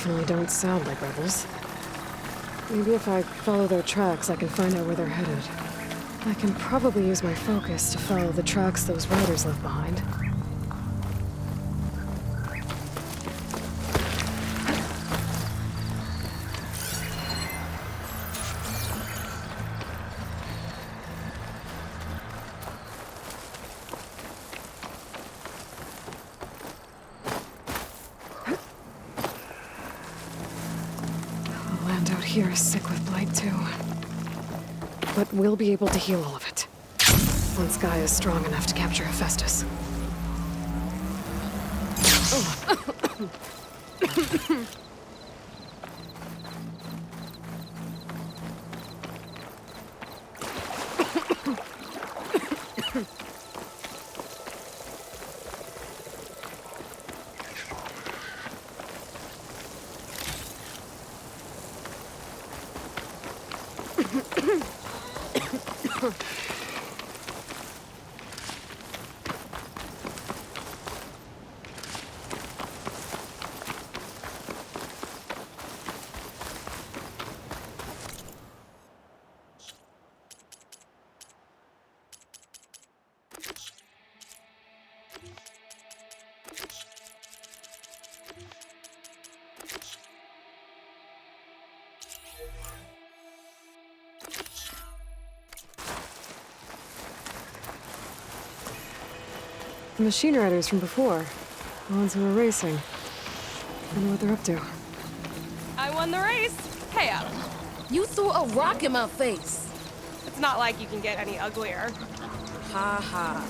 definitely don't sound like rebels. Maybe if I follow their tracks, I can find out where they're headed. I can probably use my focus to follow the tracks those riders left behind. The land out here is sick with blight too. But we'll be able to heal all of it. Once Gaia is strong enough to capture Hephaestus. The machine riders from before. The ones who were racing. I know what they're up to. I won the race. Hey, Adam. You threw a rock in my face. It's not like you can get any uglier. Ha ha.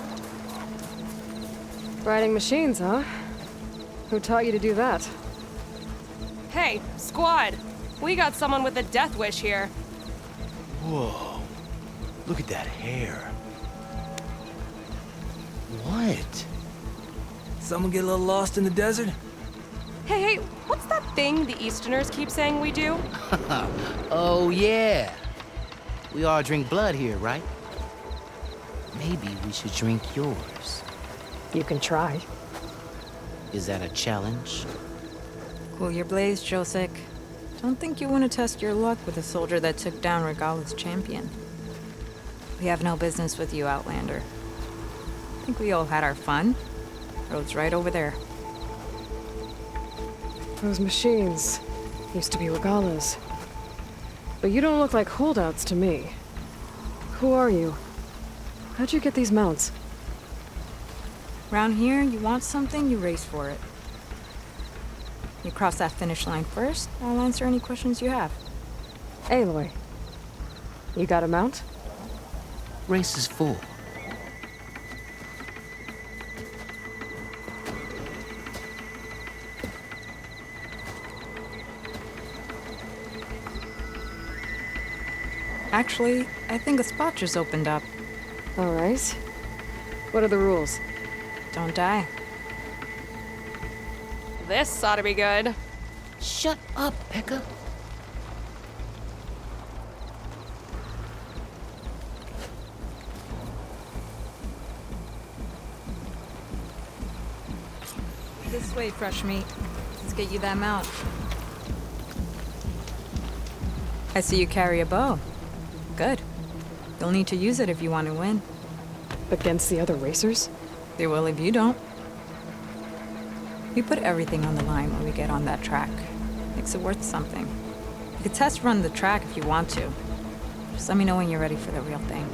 Riding machines, huh? Who taught you to do that? Hey, squad. We got someone with a death wish here. Whoa. Look at that hair. What? Someone get a little lost in the desert? Hey, what's that thing the Easterners keep saying we do? Oh, yeah. We all drink blood here, right? Maybe we should drink yours. You can try. Is that a challenge? Cool your blaze, Josek. Don't think you want to test your luck with a soldier that took down Regala's champion. We have no business with you, Outlander. I think we all had our fun. Road's right over there. Those machines used to be Regala's. But you don't look like holdouts to me. Who are you? How'd you get these mounts? Round here, you want something, you race for it. You cross that finish line first, I'll answer any questions you have. Aloy. You got a mount? Race is full. Actually, I think a spot just opened up. All right. What are the rules? Don't die. This ought to be good. Shut up, Pekka. This way, fresh meat. Let's get you that mount. I see you carry a bow. Good. You'll need to use it if you want to win. Against the other racers? They will if you don't. We put everything on the line when we get on that track. Makes it worth something. You could test run the track if you want to. Just let me know when you're ready for the real thing.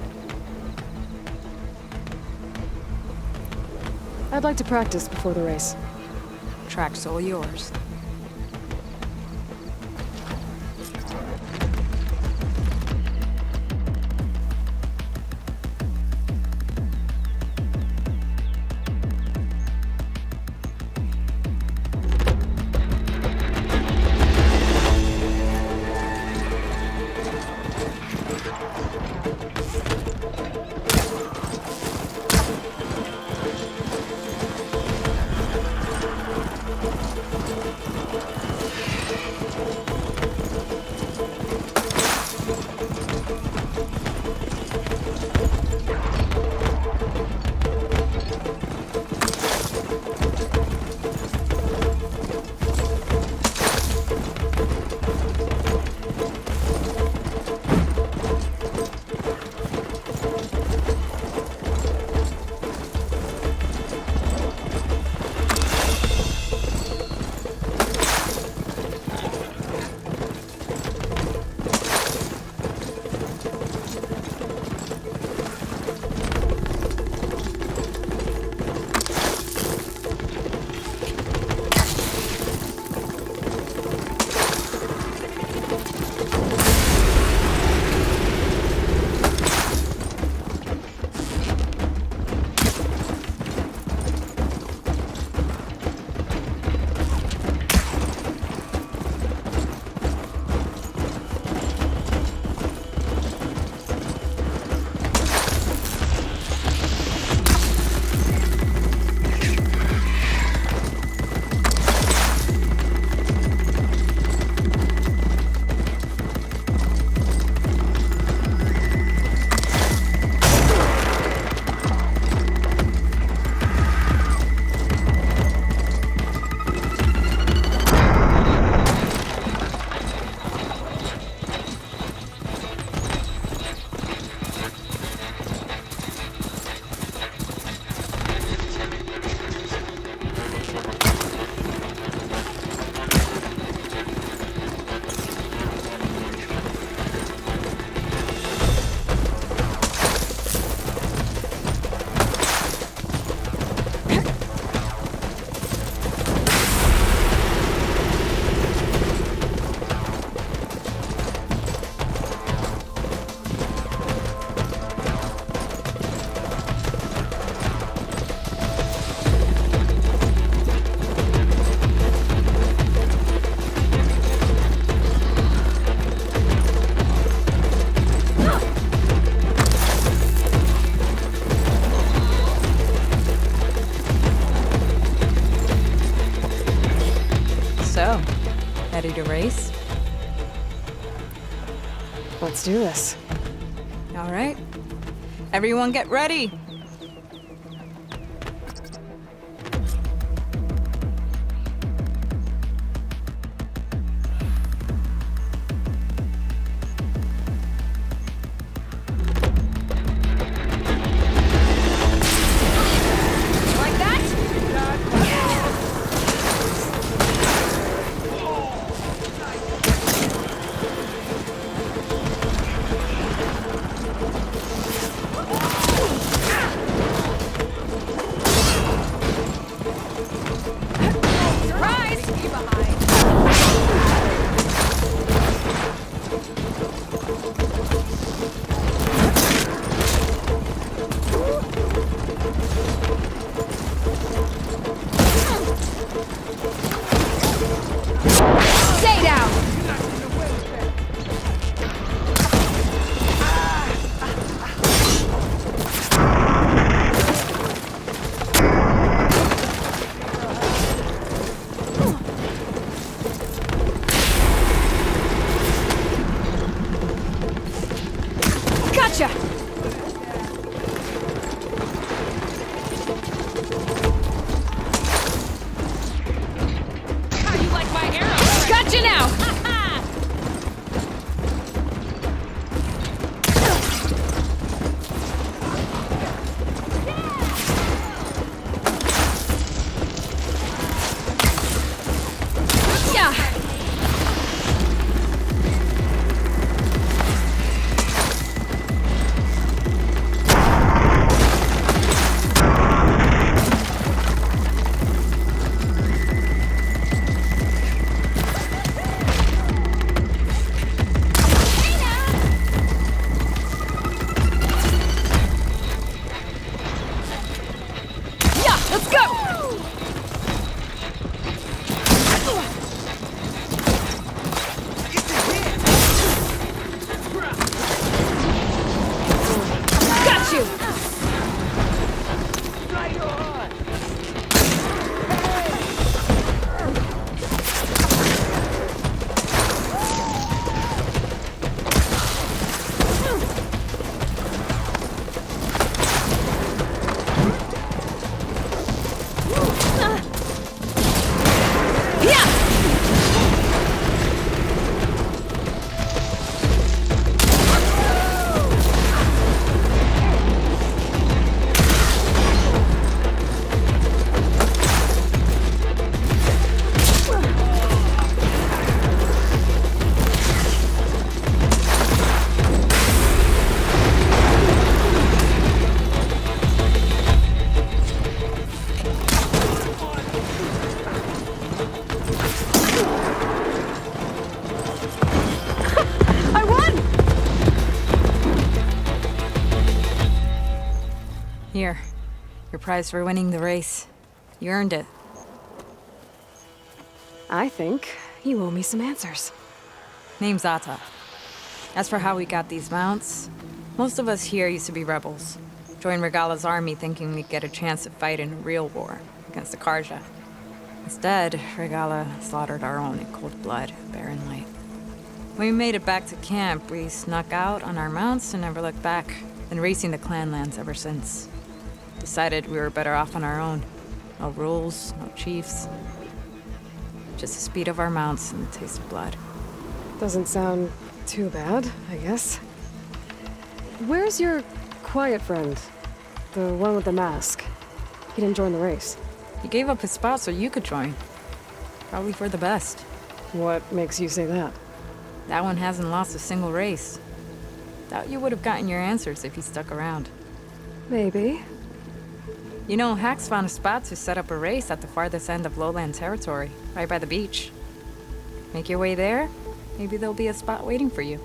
I'd like to practice before the race. Track's all yours. So, ready to race? Let's do this. All right. Everyone get ready. Like that? Stay down! Gotcha! How you like my arrow? Gotcha now! Yeah! Yeah, let's go! Got you! Yeah! I won! Here, your prize for winning the race. You earned it. I think you owe me some answers. Name's Ata. As for how we got these mounts, most of us here used to be rebels. Joined Regala's army thinking we'd get a chance to fight in a real war against the Karja. Instead, Regala slaughtered our own in cold blood, Barren Light. When we made it back to camp, we snuck out on our mounts and never looked back. Been racing the clan lands ever since. Decided we were better off on our own. No rules, no chiefs. Just the speed of our mounts and the taste of blood. Doesn't sound too bad, I guess. Where's your quiet friend? The one with the mask. He didn't join the race. He gave up his spot so you could join. Probably for the best. What makes you say that? That one hasn't lost a single race. Doubt you would have gotten your answers if he stuck around. Maybe. You know, Hax found a spot to set up a race at the farthest end of lowland territory, right by the beach. Make your way there, maybe there'll be a spot waiting for you.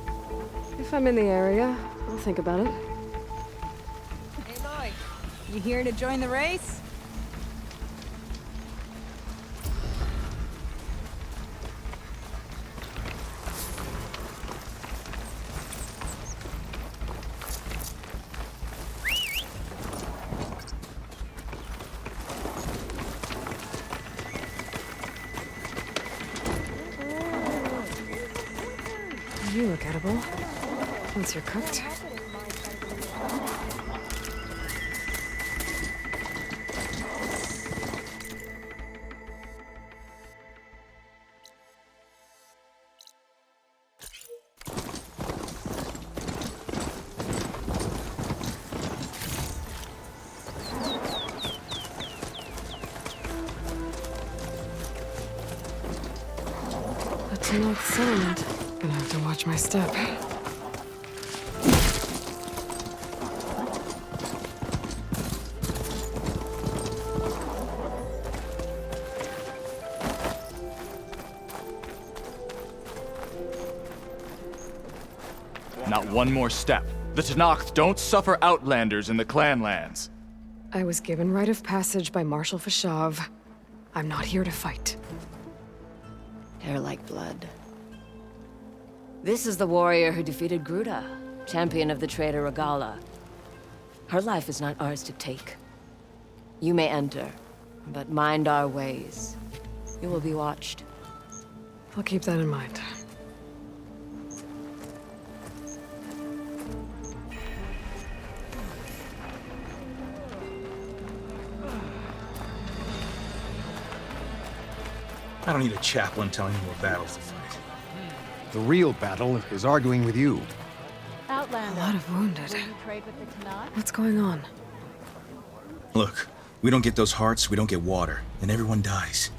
If I'm in the area, I'll think about it. Hey, Lloyd. You here to join the race? You look edible. Once you're cooked. A Tenakth settlement. Gonna have to watch my step. Not one more step. The Tenakth don't suffer outlanders in the Clanlands. I was given rite of passage by Marshal Fashav. I'm not here to fight. Hair like blood. This is the warrior who defeated Gruda, champion of the traitor Regalla. Her life is not ours to take. You may enter, but mind our ways. You will be watched. I'll keep that in mind. I don't need a chaplain telling me what battles to fight. The real battle is arguing with you. A Outlander. lot of wounded. Will you trade with the Tenakth? What's going on? Look, we don't get those hearts, we don't get water, and everyone dies.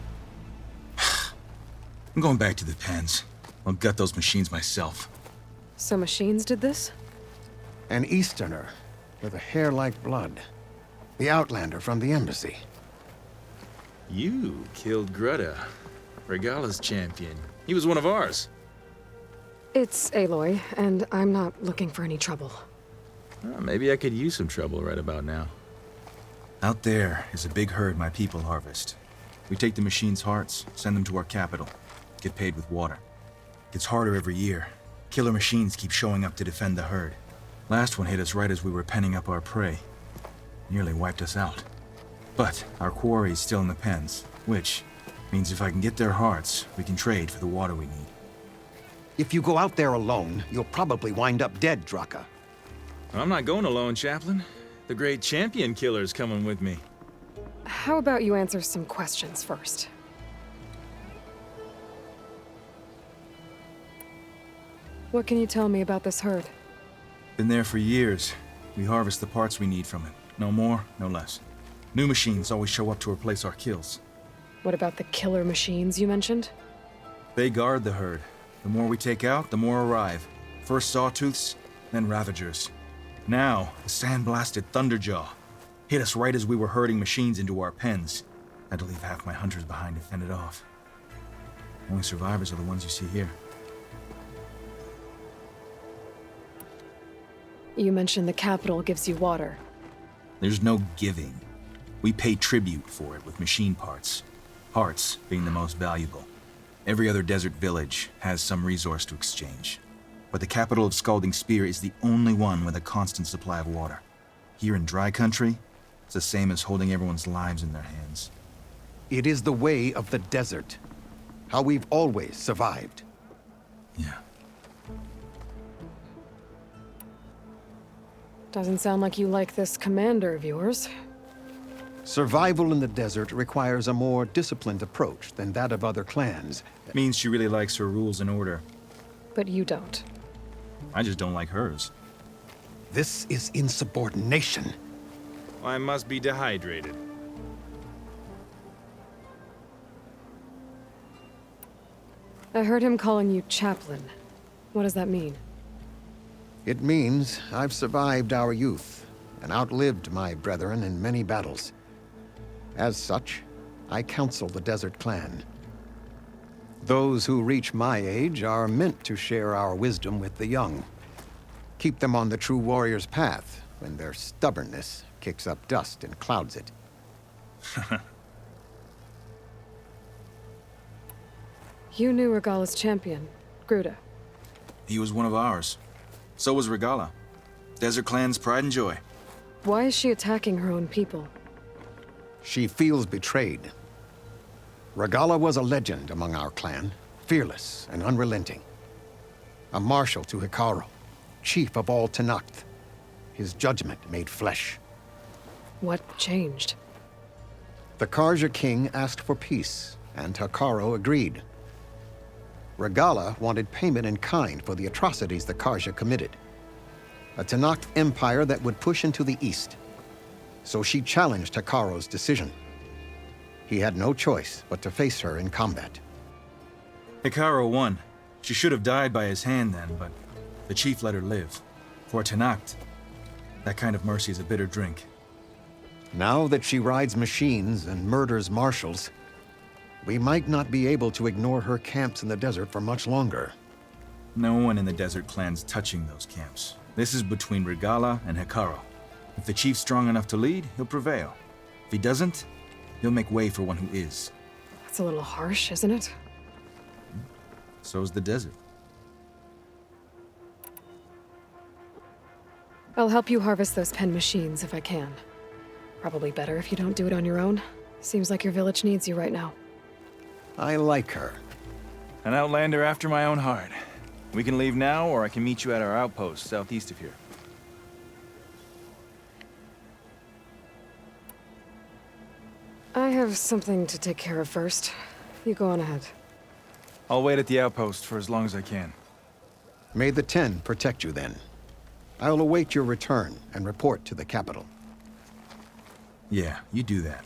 I'm going back to the pens. I'll gut those machines myself. So machines did this? An Easterner with a hair like blood. The Outlander from the embassy. You killed Greta, Regalla's champion. He was one of ours. It's Aloy, and I'm not looking for any trouble. Maybe I could use some trouble right about now. Out there is a big herd my people harvest. We take the machines' hearts, send them to our capital, get paid with water. Gets harder every year. Killer machines keep showing up to defend the herd. Last one hit us right as we were penning up our prey. Nearly wiped us out. But our quarry is still in the pens, which means if I can get their hearts, we can trade for the water we need. If you go out there alone, you'll probably wind up dead, Draka. I'm not going alone, Chaplain. The great champion killer's coming with me. How about you answer some questions first? What can you tell me about this herd? Been there for years. We harvest the parts we need from it. No more, no less. New machines always show up to replace our kills. What about the killer machines you mentioned? They guard the herd. The more we take out, the more arrive. First Sawtooths, then Ravagers. Now, the sandblasted Thunderjaw. Hit us right as we were herding machines into our pens. Had to leave half my hunters behind to fend it off. Only survivors are the ones you see here. You mentioned the capital gives you water. There's no giving. We pay tribute for it with machine parts. Hearts being the most valuable. Every other desert village has some resource to exchange. But the capital of Scalding Spear is the only one with a constant supply of water. Here in dry country, it's the same as holding everyone's lives in their hands. It is the way of the desert. How we've always survived. Yeah. Doesn't sound like you like this commander of yours. Survival in the desert requires a more disciplined approach than that of other clans. Means she really likes her rules and order. But you don't. I just don't like hers. This is insubordination. I must be dehydrated. I heard him calling you chaplain. What does that mean? It means I've survived our youth and outlived my brethren in many battles. As such, I counsel the Desert Clan. Those who reach my age are meant to share our wisdom with the young. Keep them on the true warrior's path when their stubbornness kicks up dust and clouds it. You knew Regalla's champion, Gruda. He was one of ours. So was Regalla. Desert Clan's pride and joy. Why is she attacking her own people? She feels betrayed. Regalla was a legend among our clan, fearless and unrelenting. a marshal to Hekarro, chief of all Tenakth. His judgment made flesh. What changed? The Karja king asked for peace, and Hekarro agreed. Regala wanted payment in kind for the atrocities the Karja committed. A Tenakth empire that would push into the east. So she challenged Hekarro's decision. He had no choice but to face her in combat. Hekarro won. She should have died by his hand then, but the chief let her live. For Tenakth, that kind of mercy is a bitter drink. Now that she rides machines and murders marshals, we might not be able to ignore her camps in the desert for much longer. No one in the desert clan's touching those camps. This is between Regala and Hekarro. If the chief's strong enough to lead, he'll prevail. If he doesn't, he'll make way for one who is. That's a little harsh, isn't it? So's the desert. I'll help you harvest those pen machines if I can. Probably better if you don't do it on your own. Seems like your village needs you right now. I like her. An outlander after my own heart. We can leave now, or I can meet you at our outpost southeast of here. I have something to take care of first. You go on ahead. I'll wait at the outpost for as long as I can. May the Ten protect you then. I'll await your return and report to the capital. Yeah, you do that.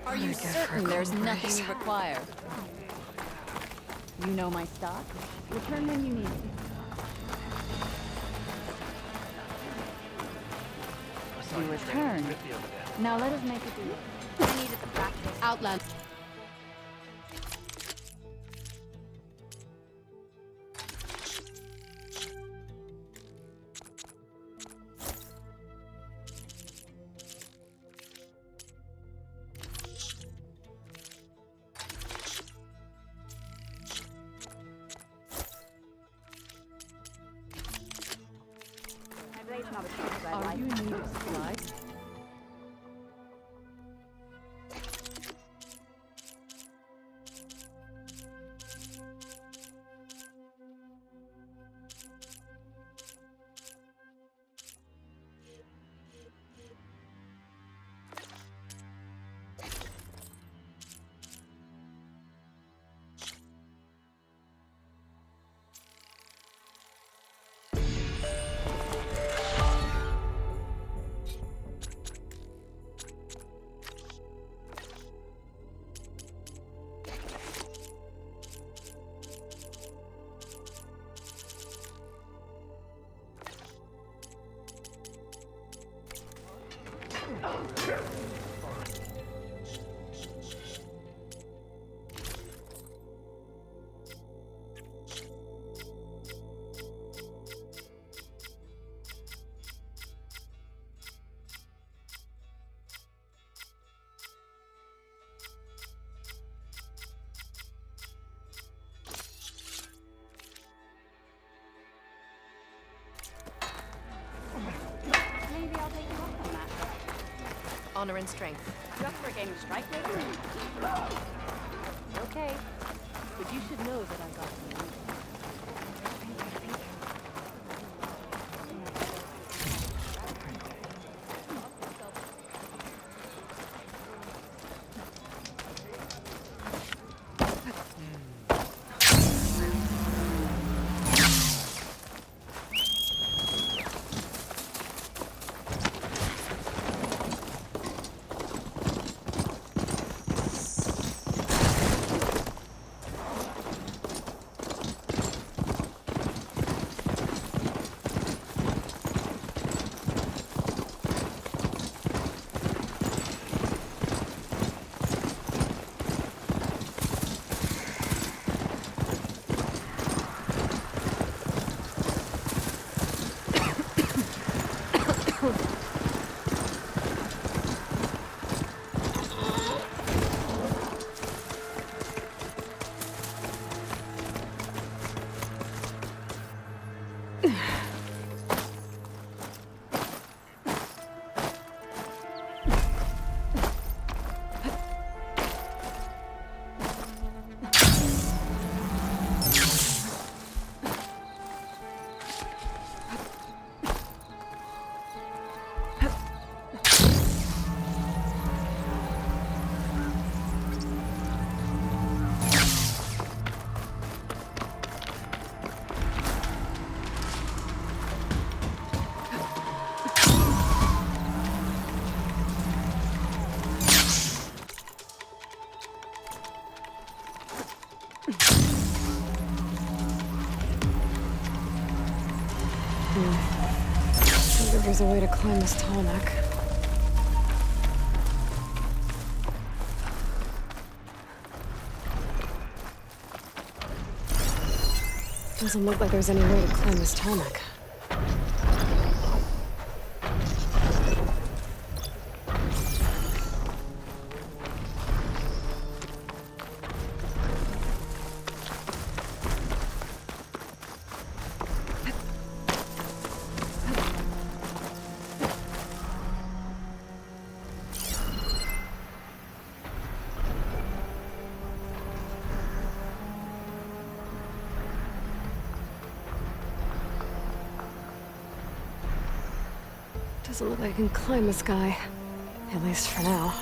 Are you certain there's nothing you require? You know my stock. Return when you need it. You return. Now let us make a deal. I needed the practice. Outland. Are you in need of supplies? Maybe I'll take you up on that. Honor and strength. Just for a game of strike, maybe? Okay. But you should know that I got you. Wonder if there's a way to climb this tall neck. Doesn't look like there's any way to climb this tall neck. Doesn't look like I can climb this guy. At least for now.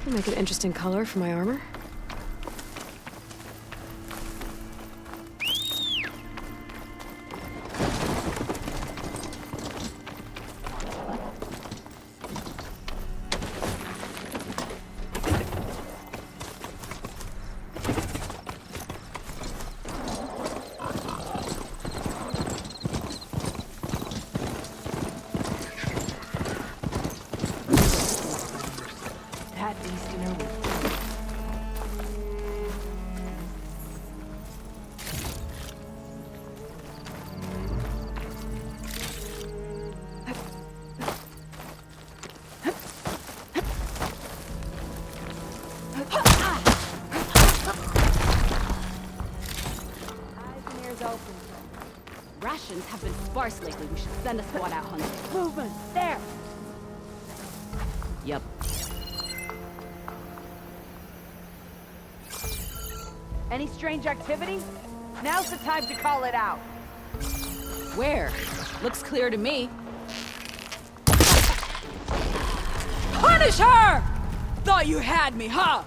Could make an interesting color for my armor. Rations have been sparse lately. We should send a squad out hunting. Movement! There! Yep. Any strange activity? Now's the time to call it out. Where? Looks clear to me. Punish her! Thought you had me, huh?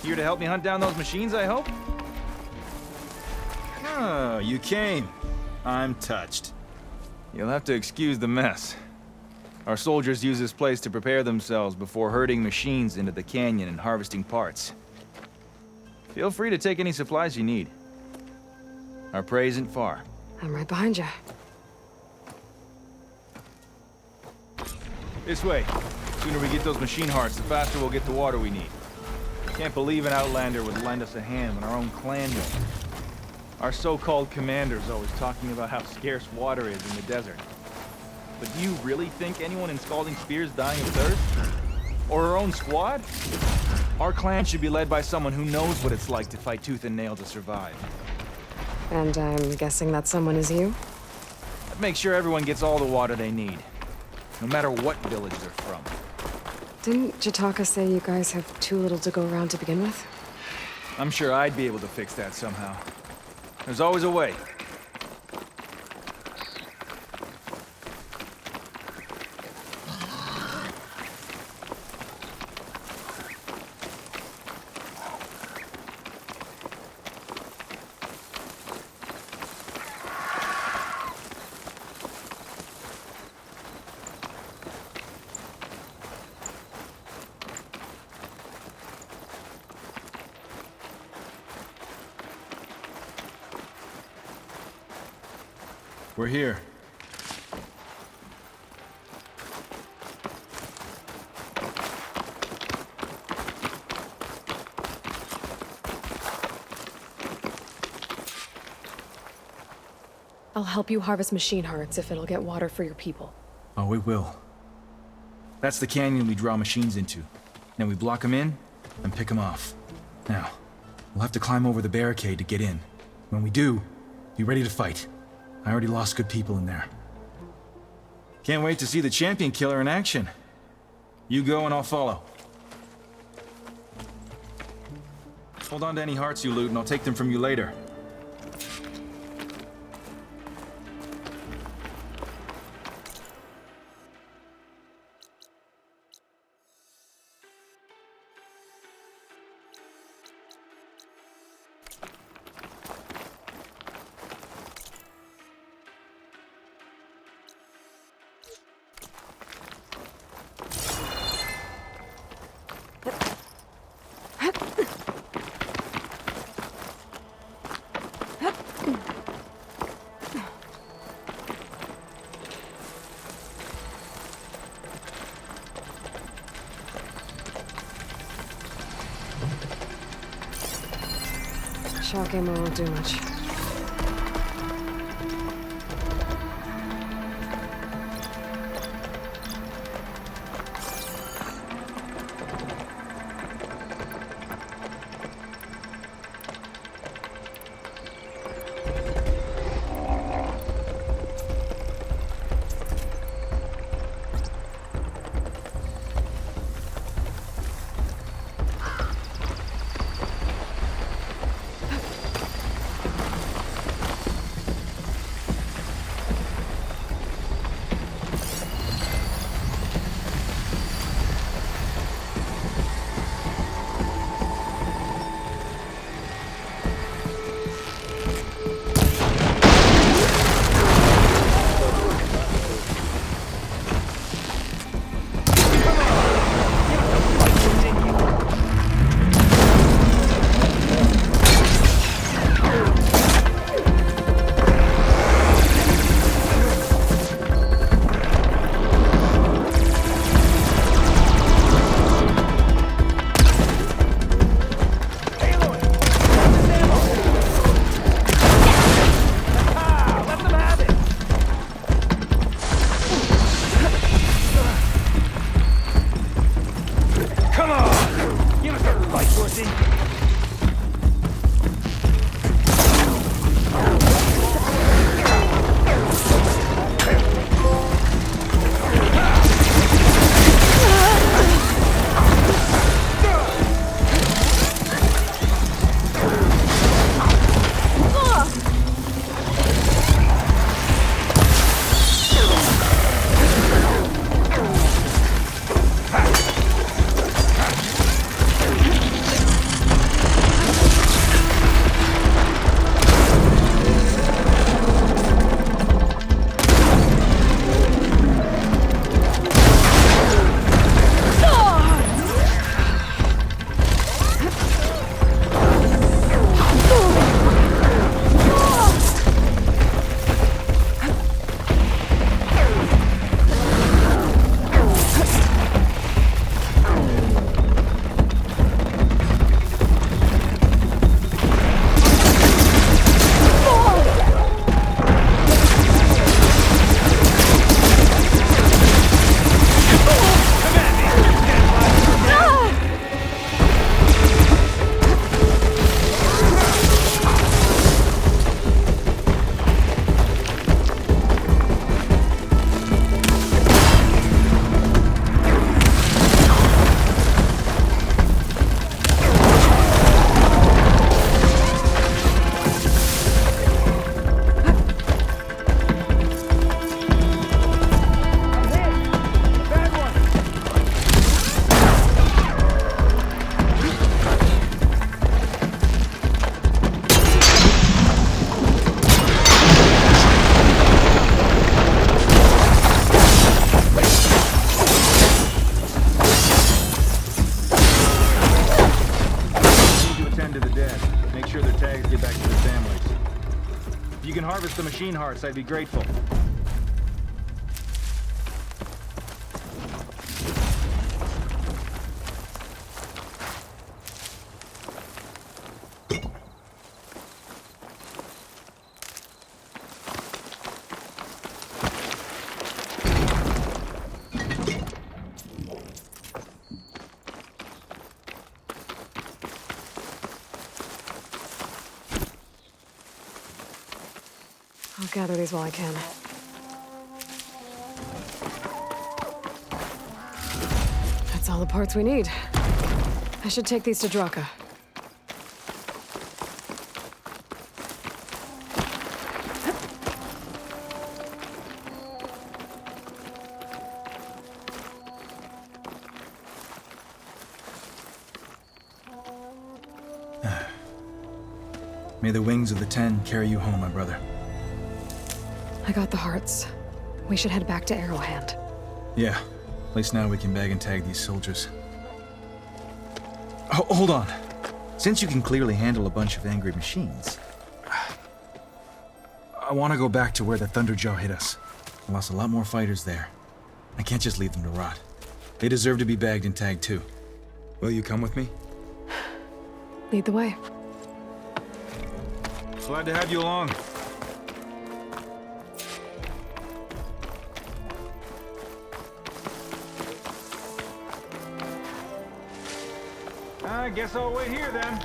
Here to help me hunt down those machines, I hope? Oh, you came. I'm touched. You'll have to excuse the mess. Our soldiers use this place to prepare themselves before herding machines into the canyon and harvesting parts. Feel free to take any supplies you need. Our prey isn't far. I'm right behind you. This way. The sooner we get those machine hearts, the faster we'll get the water we need. Can't believe an Outlander would lend us a hand when our own clan will. Our so-called commander's always talking about how scarce water is in the desert. But do you really think anyone in Scalding Spear's dying of thirst? Or our own squad? Our clan should be led by someone who knows what it's like to fight tooth and nail to survive. And I'm guessing that someone is you? That makes sure everyone gets all the water they need, no matter what village they're from. Didn't Jataka say you guys have too little to go around to begin with? I'm sure I'd be able to fix that somehow. There's always a way. We're here. I'll help you harvest machine hearts if it'll get water for your people. Oh, we will. That's the canyon we draw machines into. Then we block them in and pick them off. Now, we'll have to climb over the barricade to get in. When we do, be ready to fight. I already lost good people in there. Can't wait to see the champion killer in action. You go and I'll follow. Hold on to any hearts you loot and I'll take them from you later. Shock ammo won't do much. get back to their families. If you can harvest the machine hearts, I'd be grateful. I'll gather these while I can. That's all the parts we need. I should take these to Draka. May the wings of the Ten carry you home, my brother. I got the hearts. We should head back to Arrowhand. Yeah. At least now we can bag and tag these soldiers. Hold on. Since you can clearly handle a bunch of angry machines, I want to go back to where the Thunderjaw hit us. I lost a lot more fighters there. I can't just leave them to rot. They deserve to be bagged and tagged too. Will you come with me? Lead the way. Glad to have you along. I guess I'll wait here then.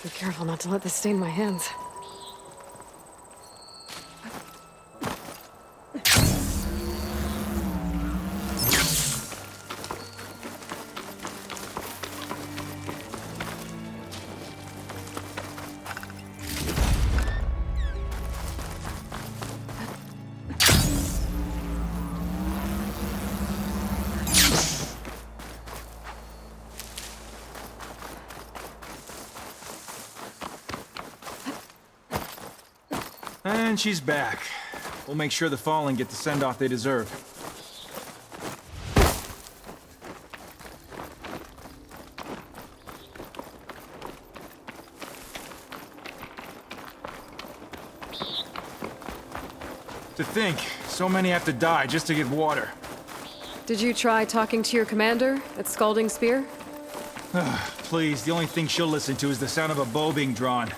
Be careful not to let this stain my hands. And she's back. We'll make sure the Fallen get the send-off they deserve. To think, so many have to die just to get water. Did you try talking to your commander at Scalding Spear? Please, the only thing she'll listen to is the sound of a bow being drawn.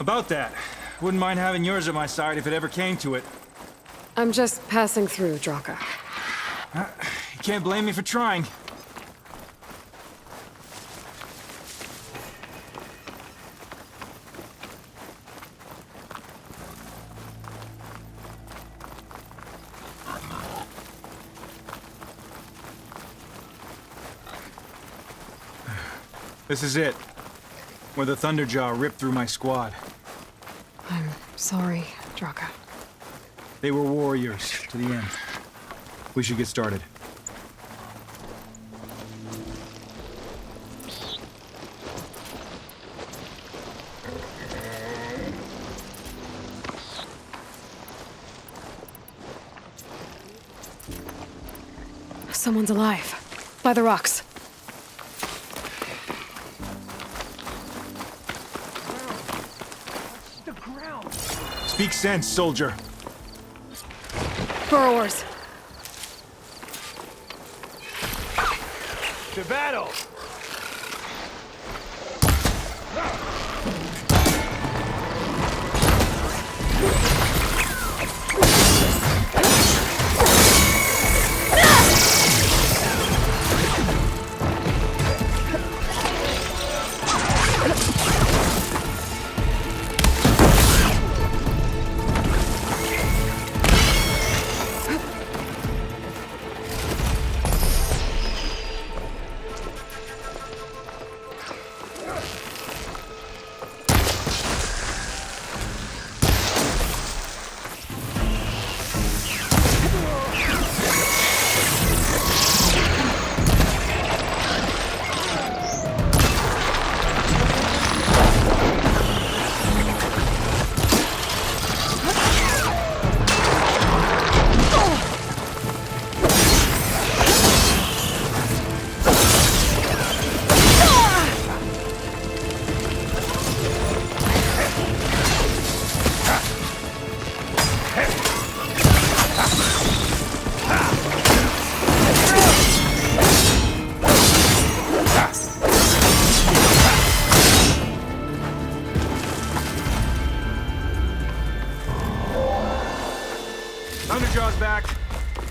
About that, wouldn't mind having yours at my side if it ever came to it. I'm just passing through, Draka. You can't blame me for trying. This is it, where the Thunderjaw ripped through my squad. I'm sorry, Draka. They were warriors to the end. We should get started. Someone's alive. By the rocks. Speak sense, soldier. Burrowers. To battle!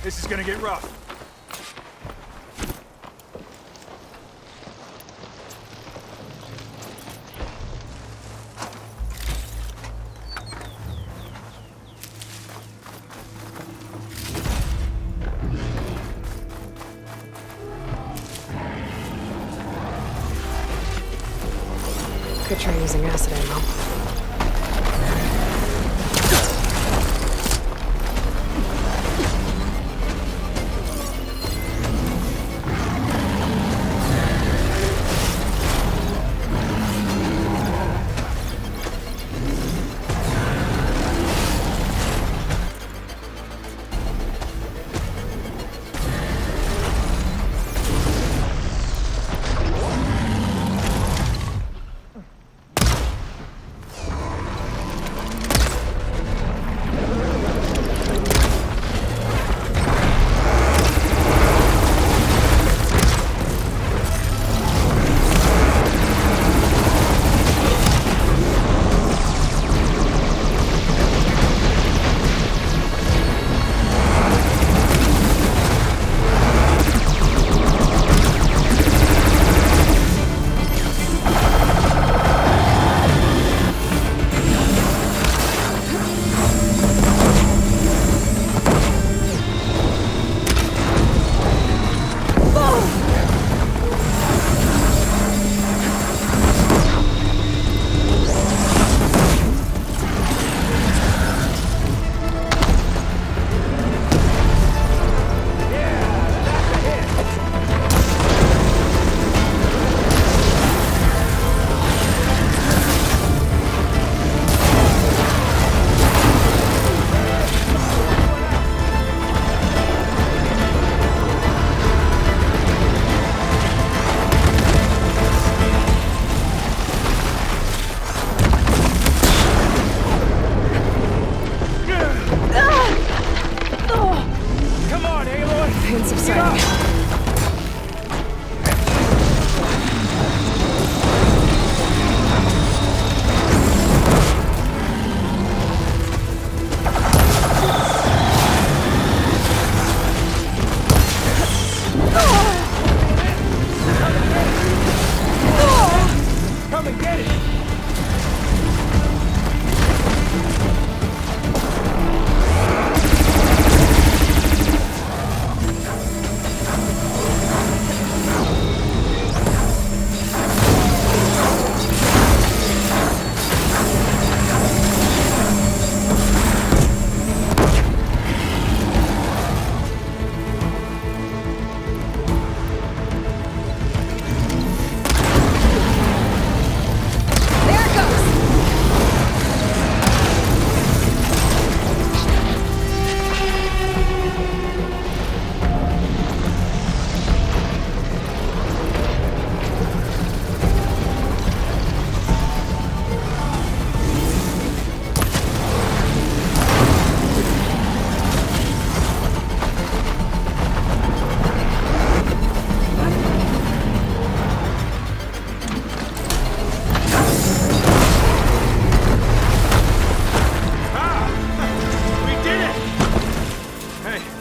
This is gonna get rough. Could try using acid ammo. Pain subsiding. Come and get it!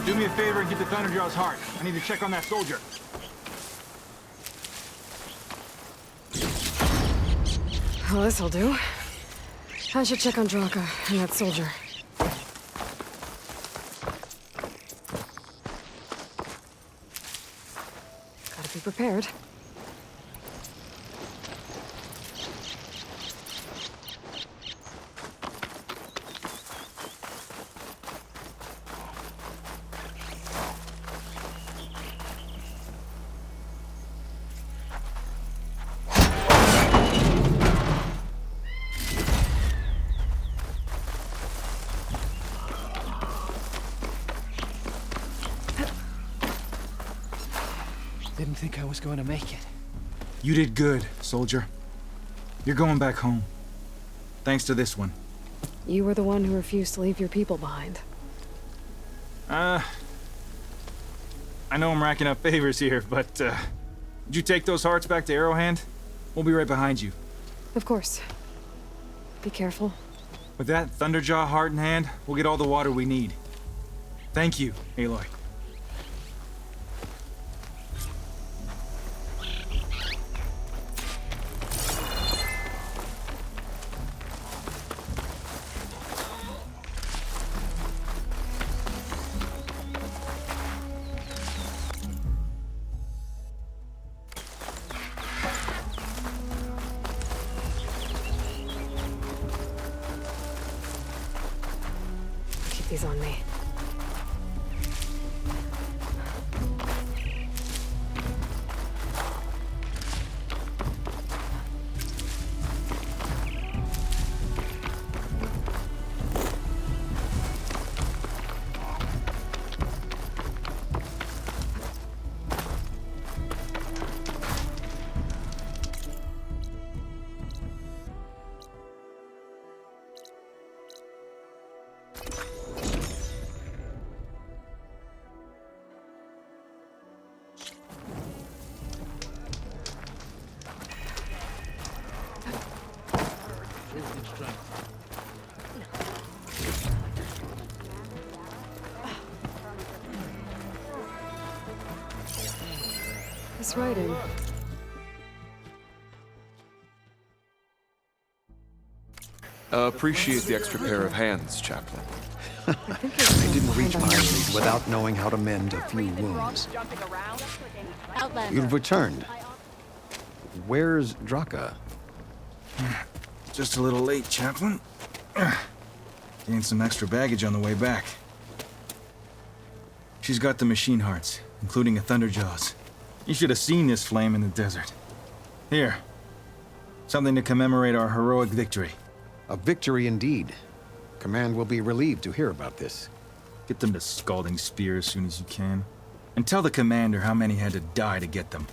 Do me a favor and get the Thunderjaw's heart. I need to check on that soldier. Well, this'll do. I should check on Draka and that soldier. Gotta be prepared. Didn't think I was going to make it. You did good, soldier. You're going back home. Thanks to this one. You were the one who refused to leave your people behind. I know I'm racking up favors here, but, would you take those hearts back to Arrowhand? We'll be right behind you. Of course. Be careful. With that Thunderjaw heart in hand, we'll get all the water we need. Thank you, Aloy. he's on me. This writing. Appreciate the extra pair of hands, Chaplain. I didn't reach my end without knowing how to mend a few wounds. You've returned. Where's Draka? Just a little late, Chaplain. Gained some extra baggage on the way back. She's got the machine hearts, including a Thunderjaws. You should have seen this flame in the desert. Here. Something to commemorate our heroic victory. A victory indeed. Command will be relieved to hear about this. Get them to Scalding Spear as soon as you can. And tell the commander how many had to die to get them.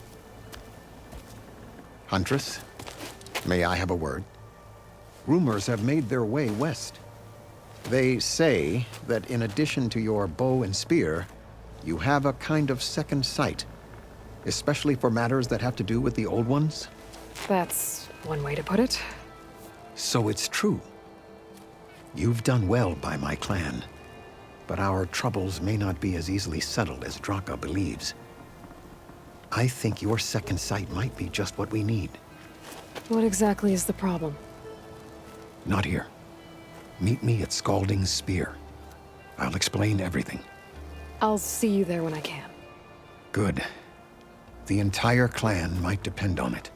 Huntress, may I have a word? Rumors have made their way west. They say that in addition to your bow and spear, you have a kind of second sight, especially for matters that have to do with the old ones. That's one way to put it. So it's true. You've done well by my clan, but our troubles may not be as easily settled as Draka believes. I think your second sight might be just what we need. What exactly is the problem? Not here. Meet me at Scalding Spear. I'll explain everything. I'll see you there when I can. Good. The entire clan might depend on it.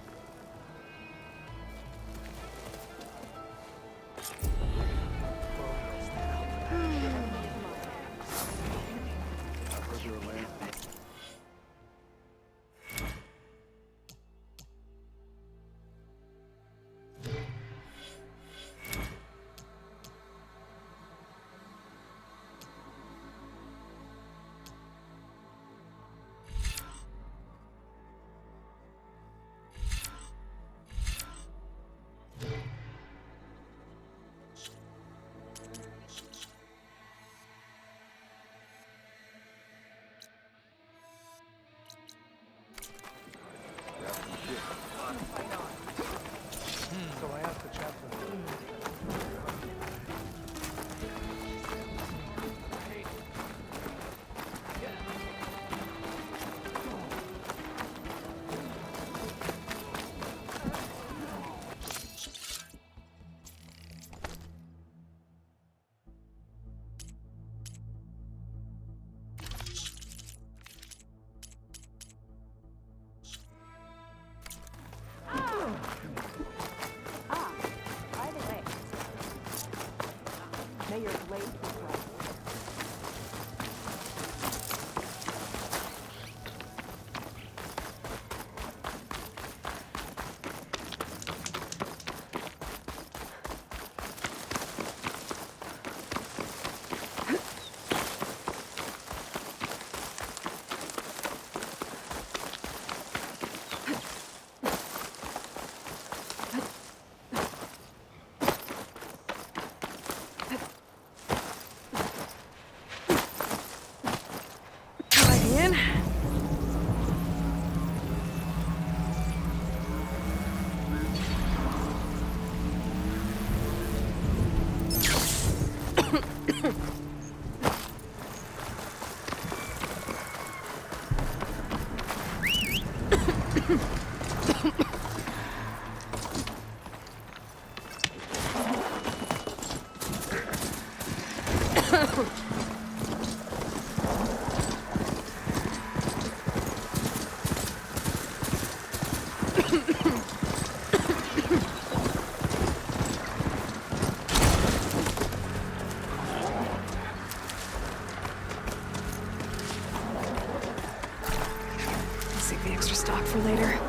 Save the extra stock for later.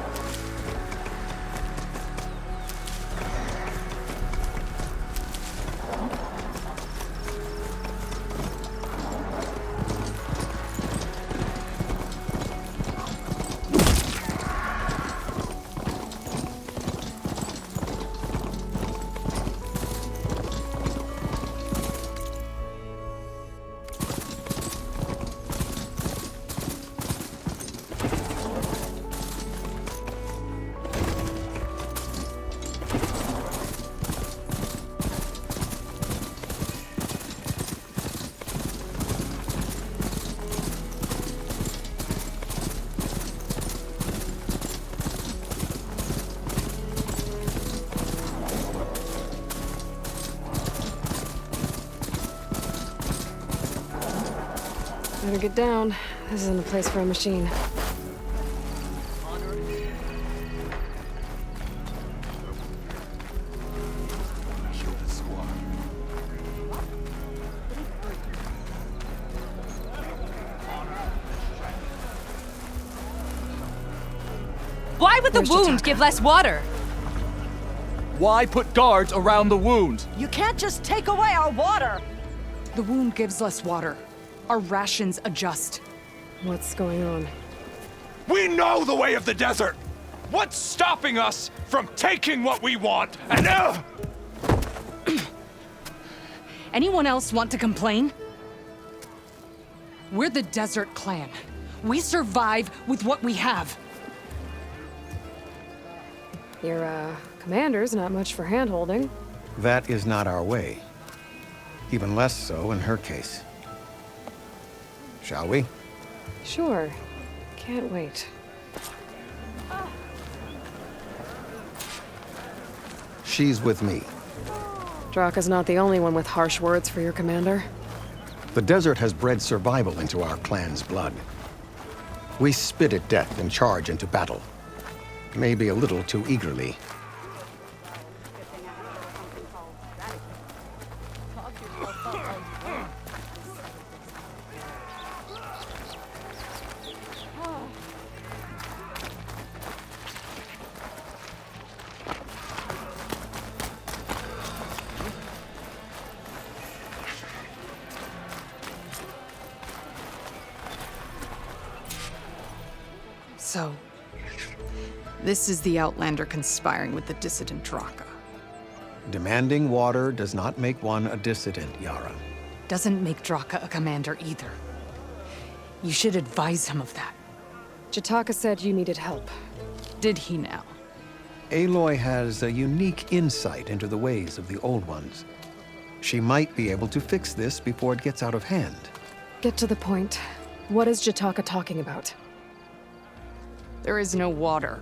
Better get down. This isn't a place for a machine. Why would the Where's wound Jataka? give less water? Why put guards around the wound? You can't just take away our water! The wound gives less water. Our rations adjust. What's going on? We know the way of the desert! What's stopping us from taking what we want and Anyone else want to complain? We're the Desert Clan. We survive with what we have. Your, commander's not much for hand-holding. That is not our way. Even less so in her case. Shall we? Sure. Can't wait. She's with me. Draka's not the only one with harsh words for your commander. The desert has bred survival into our clan's blood. We spit at death and charge into battle. Maybe a little too eagerly. So, this is the Outlander conspiring with the dissident Draka. Demanding water does not make one a dissident, Yara. Doesn't make Draka a commander either. You should advise him of that. Jataka said you needed help. Did he now? Aloy has a unique insight into the ways of the Old Ones. She might be able to fix this before it gets out of hand. Get to the point. What is Jataka talking about? There is no water.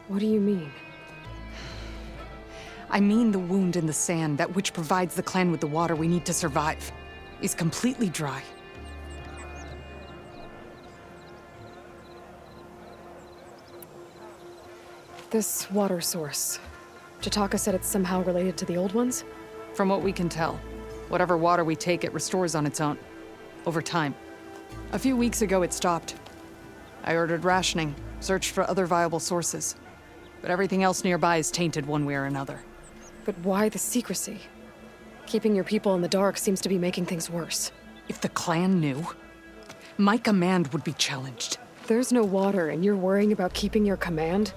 What do you mean? I mean the wound in the sand, that which provides the clan with the water we need to survive, is completely dry. This water source. Jataka said it's somehow related to the Old Ones? From what we can tell, whatever water we take, it restores on its own. Over time. A few weeks ago, it stopped. I ordered rationing, searched for other viable sources. But everything else nearby is tainted one way or another. But why the secrecy? Keeping your people in the dark seems to be making things worse. If the clan knew, my command would be challenged. There's no water, and you're worrying about keeping your command?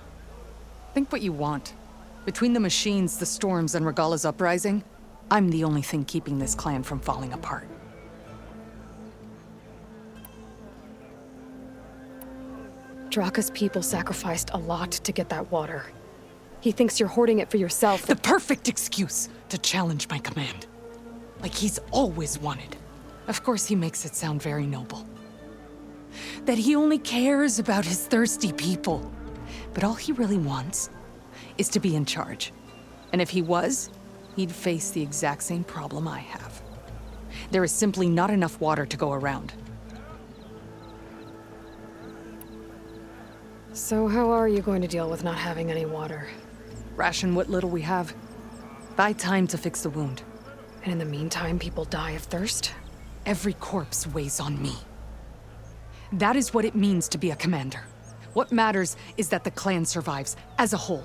Think what you want. Between the machines, the storms, and Regalla's uprising, I'm the only thing keeping this clan from falling apart. Draka's people sacrificed a lot to get that water. He thinks you're hoarding it for yourself. The perfect excuse to challenge my command. Like he's always wanted. Of course, he makes it sound very noble. That he only cares about his thirsty people. But all he really wants is to be in charge. And if he was, he'd face the exact same problem I have. There is simply not enough water to go around. So how are you going to deal with not having any water? Ration what little we have. Buy time to fix the wound. And in the meantime, people die of thirst? Every corpse weighs on me. That is what it means to be a commander. What matters is that the clan survives, as a whole.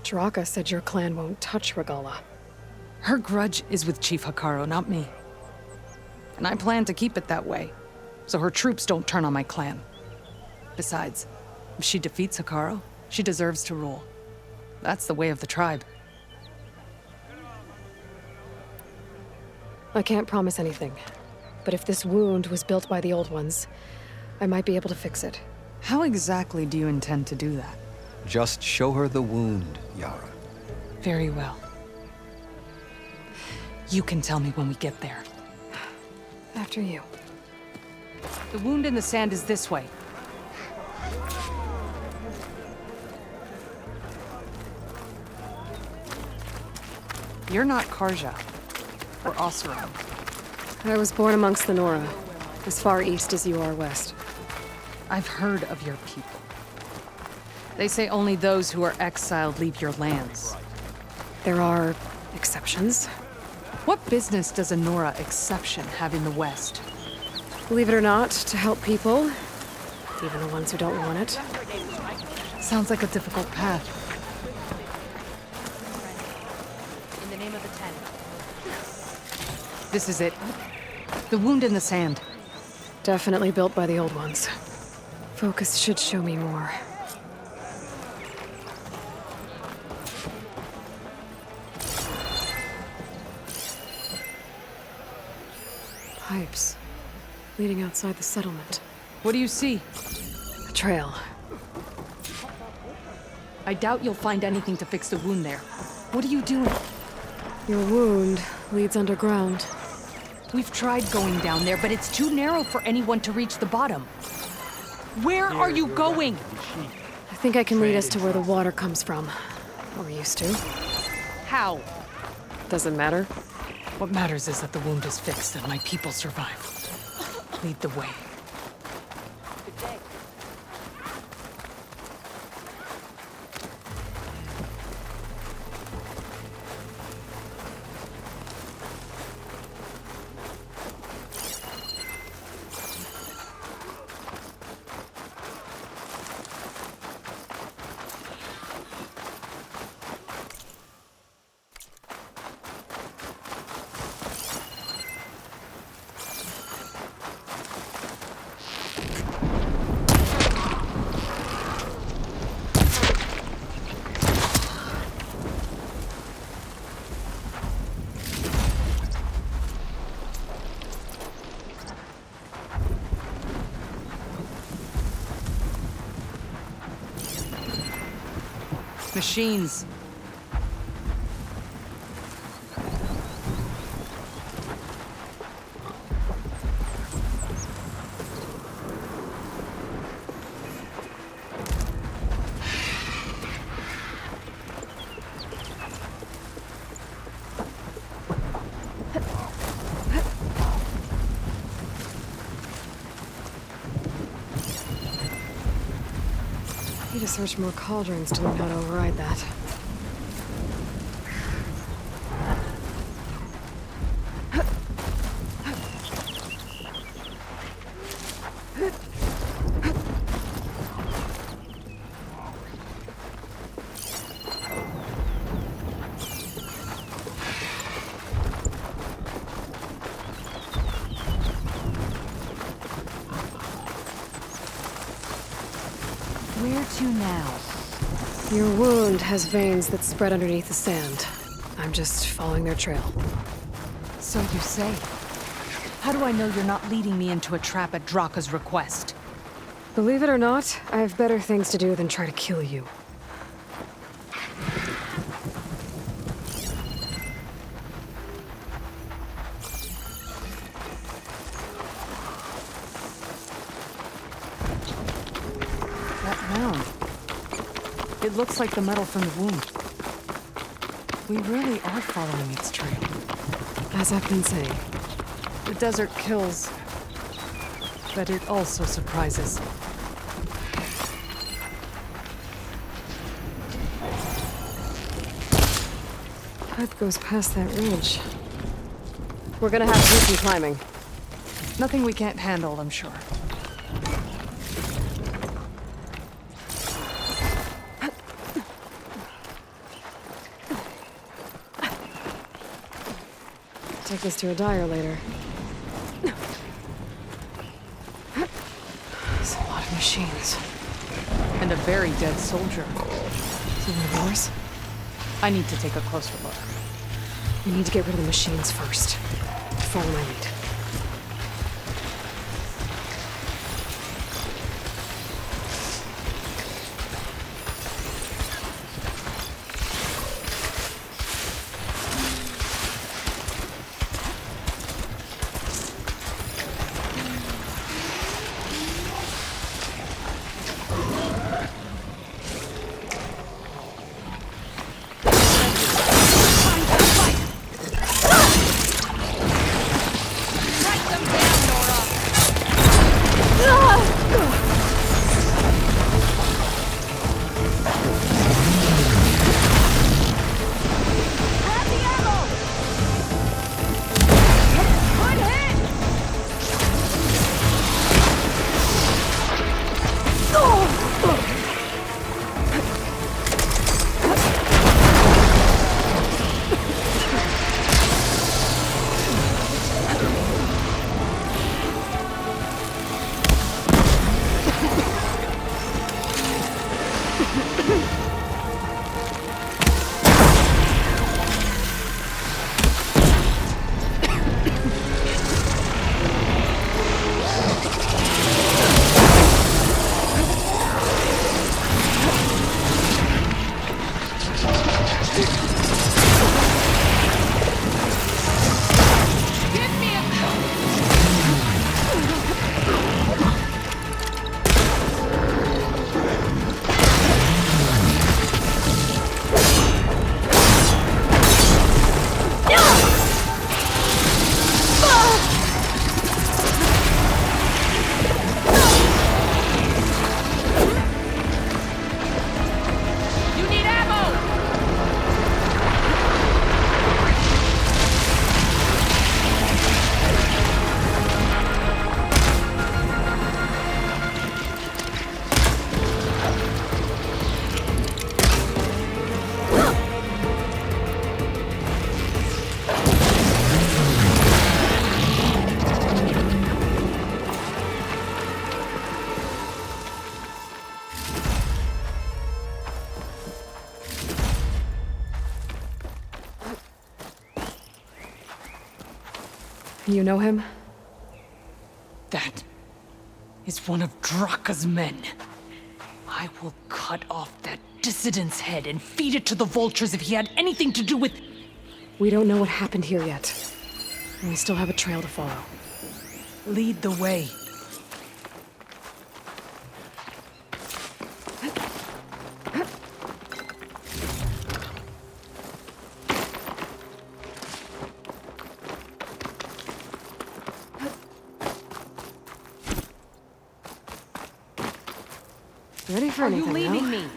Draka said your clan won't touch Regalla. Her grudge is with Chief Hekarro, not me. And I plan to keep it that way, so her troops don't turn on my clan. Besides, if she defeats Hekarro, she deserves to rule. That's the way of the tribe. I can't promise anything, but if this wound was built by the Old Ones, I might be able to fix it. How exactly do you intend to do that? Just show her the wound, Yara. Very well. You can tell me when we get there. After you. The wound in the sand is this way. You're not Karja, or Oseram. I was born amongst the Nora, as far east as you are west. I've heard of your people. They say only those who are exiled leave your lands. There are exceptions. What business does a Nora exception have in the West? Believe it or not, to help people, even the ones who don't want it. Sounds like a difficult path. In the name of the Ten. This is it. The wound in the sand. Definitely built by the Old Ones. Focus should show me more. Pipes leading outside the settlement. What do you see? A trail. I doubt you'll find anything to fix the wound there. What are you doing? Your wound leads underground. We've tried going down there, but it's too narrow for anyone to reach the bottom. Where are you going? I think I can lead us to where the water comes from. Or used to. How? Doesn't matter. What matters is that the wound is fixed and my people survive. Lead the way. Machines. Need to search more cauldrons to learn how to override that. Where to now? Your wound has veins that spread underneath the sand. I'm just following their trail. So you say. How do I know you're not leading me into a trap at Draka's request? Believe it or not, I have better things to do than try to kill you. It looks like the metal from the wound. We really are following its trail. As I've been saying. The desert kills, but it also surprises. Pipe goes past that ridge. We're gonna have to do some climbing. Nothing we can't handle, I'm sure. Take this to a dyer later. There's a lot of machines. And a very dead soldier. Is it one of yours? I need to take a closer look. We need to get rid of the machines first. Follow my lead. You know him? That is one of Draka's men. I will cut off that dissident's head and feed it to the vultures if he had anything to do with... We don't know what happened here yet. And we still have a trail to follow. Lead the way. Ready for Are you anything leaving now? me?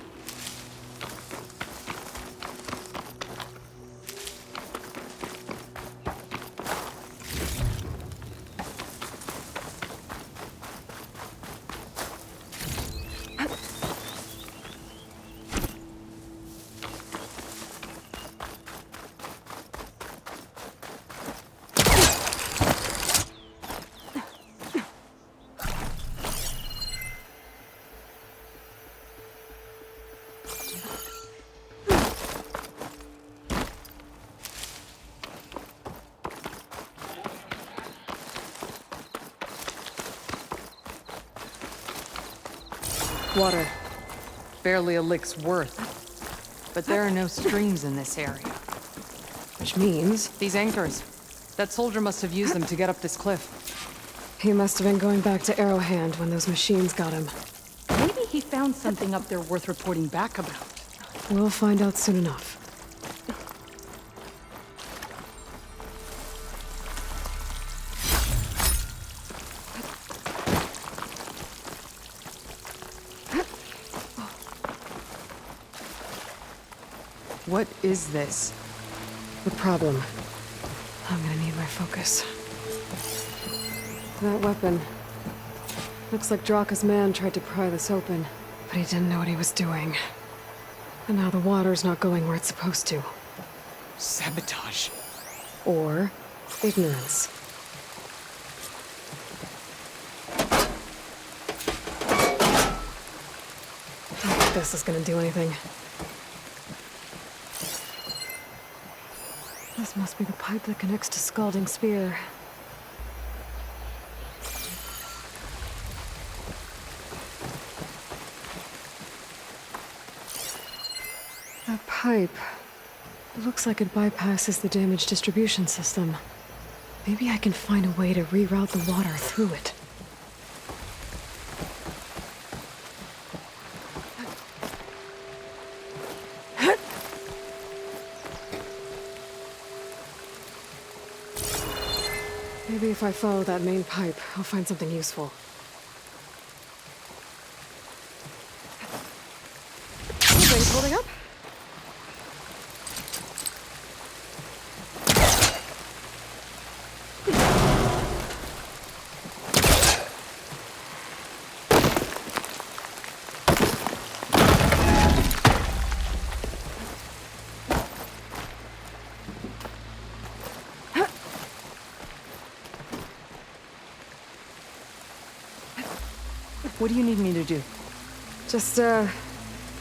Water. Barely a lick's worth. But there are no streams in this area. Which means... These anchors. That soldier must have used them to get up this cliff. He must have been going back to Arrowhand when those machines got him. Maybe he found something up there worth reporting back about. We'll find out soon enough. What is this? The problem. I'm gonna need my focus. That weapon. Looks like Draka's man tried to pry this open, but he didn't know what he was doing. And now the water's not going where it's supposed to. Sabotage. Or ignorance. Don't think this is gonna do anything. This must be the pipe that connects to Scalding Spear. That pipe. It looks like it bypasses the damage distribution system. Maybe I can find a way to reroute the water through it. Maybe if I follow that main pipe, I'll find something useful. Things holding up? What do you need me to do? Just,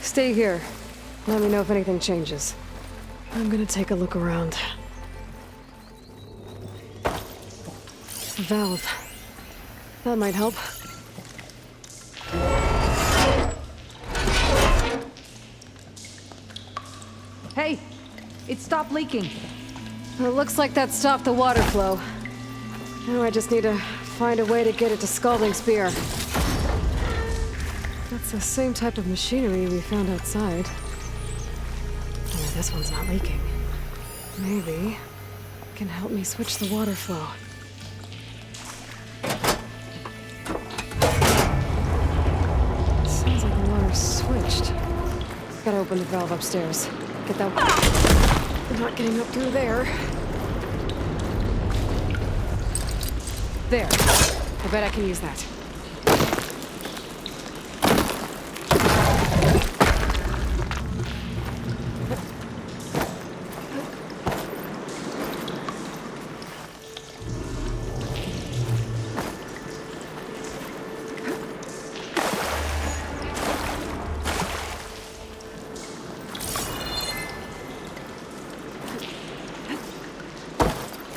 stay here. Let me know if anything changes. I'm gonna take a look around. A valve. That might help. Hey! It stopped leaking. It looks like that stopped the water flow. Now I just need to find a way to get it to Scalding Spear. That's the same type of machinery we found outside. Only this one's not leaking. Maybe it can help me switch the water flow. Sounds like the water's switched. Gotta open the valve upstairs. Get that. I'm not getting up through there. There. I bet I can use that.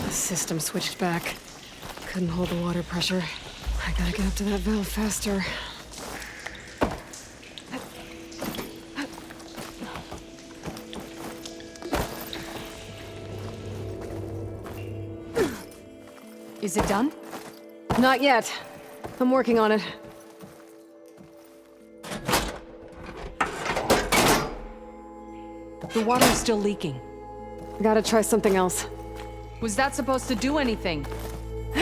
The system switched back. Couldn't hold the water pressure. I gotta get up to that valve faster. Is it done? Not yet. I'm working on it. The water's still leaking. Gotta try something else. Was that supposed to do anything?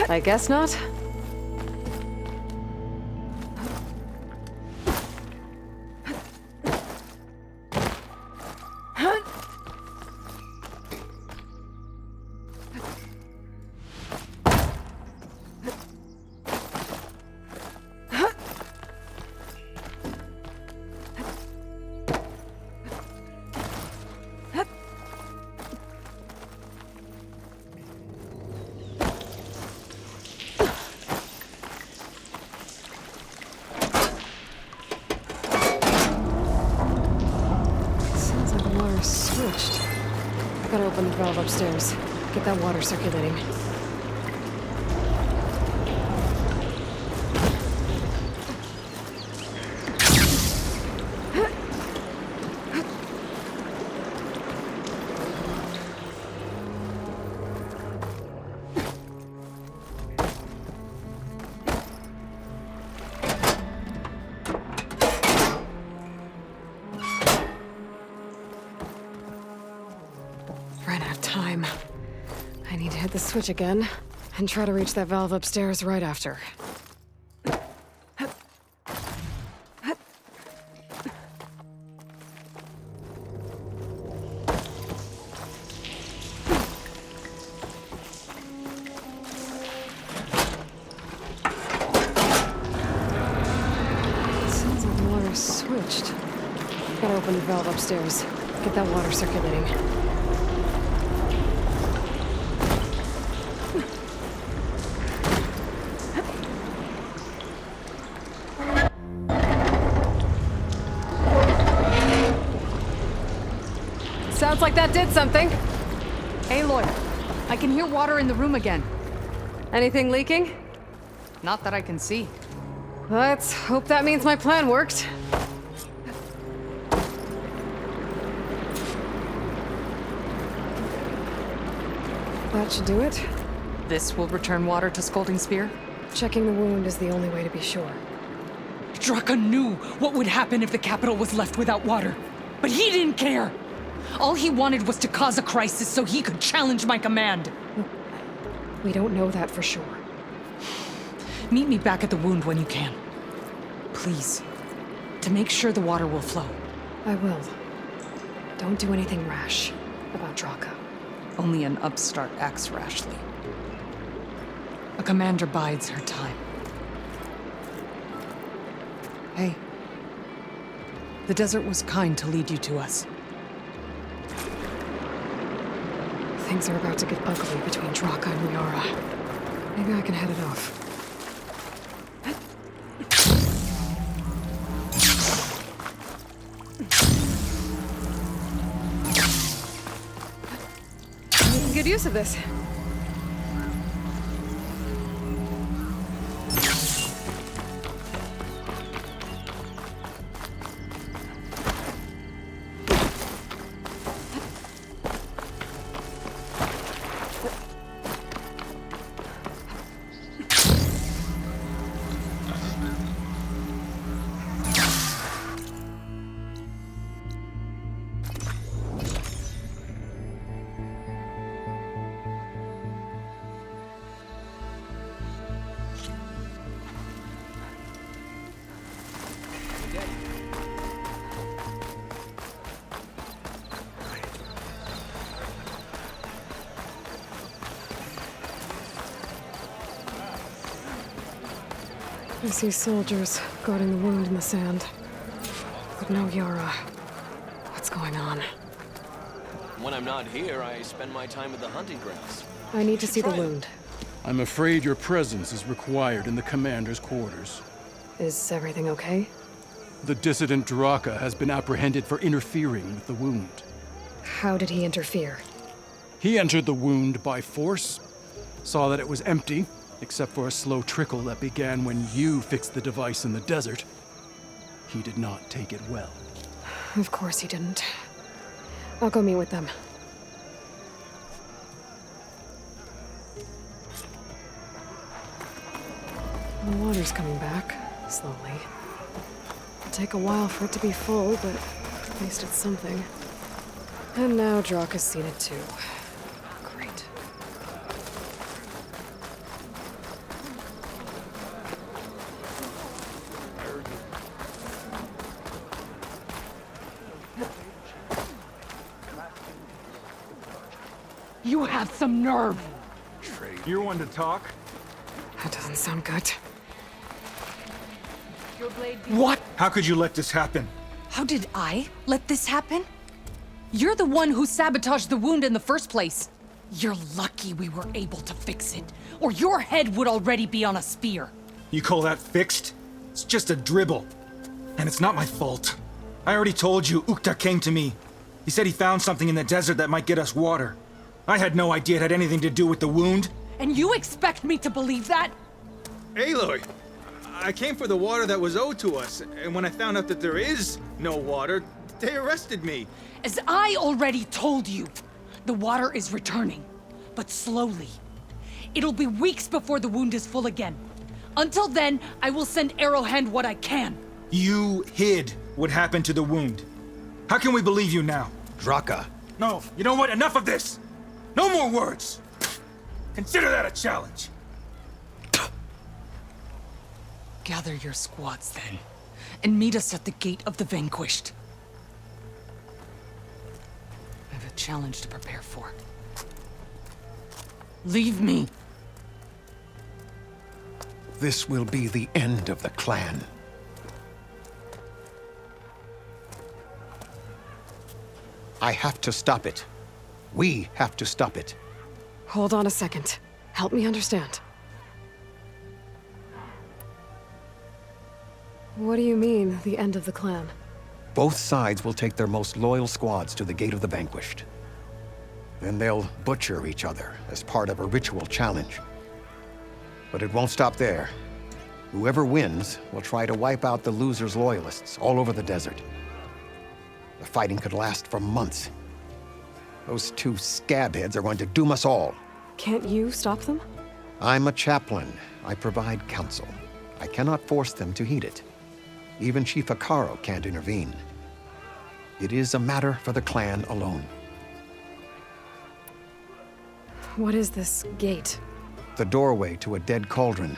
I guess not. Switched. Gotta open the valve upstairs. Get that water circulating. Ran out of time. I need to hit the switch again and try to reach that valve upstairs right after. scorched. Gotta open the valve upstairs. Get that water circulating. Sounds like that did something. Aloy, I can hear water in the room again. Anything leaking? Not that I can see. Let's hope that means my plan worked. That should do it. This will return water to Scolding Spear? Checking the wound is the only way to be sure. Draka knew what would happen if the capital was left without water. But he didn't care! All he wanted was to cause a crisis so he could challenge my command. We don't know that for sure. Meet me back at the wound when you can. Please. To make sure the water will flow. I will. Don't do anything rash about Draka. Only an upstart acts rashly. A commander bides her time. Hey. The desert was kind to lead you to us. Things are about to get ugly between Draka and Liara. Maybe I can head it off. Making good use of this. I see soldiers guarding the wound in the sand. But no Yara. What's going on? When I'm not here, I spend my time at the hunting grounds. I need to see the wound. I'm afraid your presence is required in the commander's quarters. Is everything okay? The dissident Draka has been apprehended for interfering with the wound. How did he interfere? He entered the wound by force, saw that it was empty, except for a slow trickle that began when you fixed the device in the desert. He did not take it well. Of course he didn't. I'll go meet with them. The water's coming back, slowly. It'll take a while for it to be full, but at least it's something. And now Draka's seen it too. Great. You have some nerve! You're one to talk? That doesn't sound good. What? How could you let this happen? How did I let this happen? You're the one who sabotaged the wound in the first place. You're lucky we were able to fix it, or your head would already be on a spear. You call that fixed? It's just a dribble. And it's not my fault. I already told you, Ukta came to me. He said he found something in the desert that might get us water. I had no idea it had anything to do with the wound. And you expect me to believe that? Aloy, I came for the water that was owed to us, and when I found out that there is no water, they arrested me. As I already told you, the water is returning, but slowly. It'll be weeks before the wound is full again. Until then, I will send Arrowhand what I can. You hid what happened to the wound. How can we believe you now? Draka. No, you know what? Enough of this! No more words! Consider that a challenge. Gather your squads then, and meet us at the Gate of the Vanquished. I have a challenge to prepare for. Leave me! This will be the end of the clan. I have to stop it. We have to stop it. Hold on a second. Help me understand. What do you mean, the end of the clan? Both sides will take their most loyal squads to the Gate of the Vanquished. Then they'll butcher each other as part of a ritual challenge. But it won't stop there. Whoever wins will try to wipe out the loser's loyalists all over the desert. The fighting could last for months. Those two scabheads are going to doom us all. Can't you stop them? I'm a chaplain. I provide counsel. I cannot force them to heed it. Even Chief Hekarro can't intervene. It is a matter for the clan alone. What is this gate? The doorway to a dead cauldron.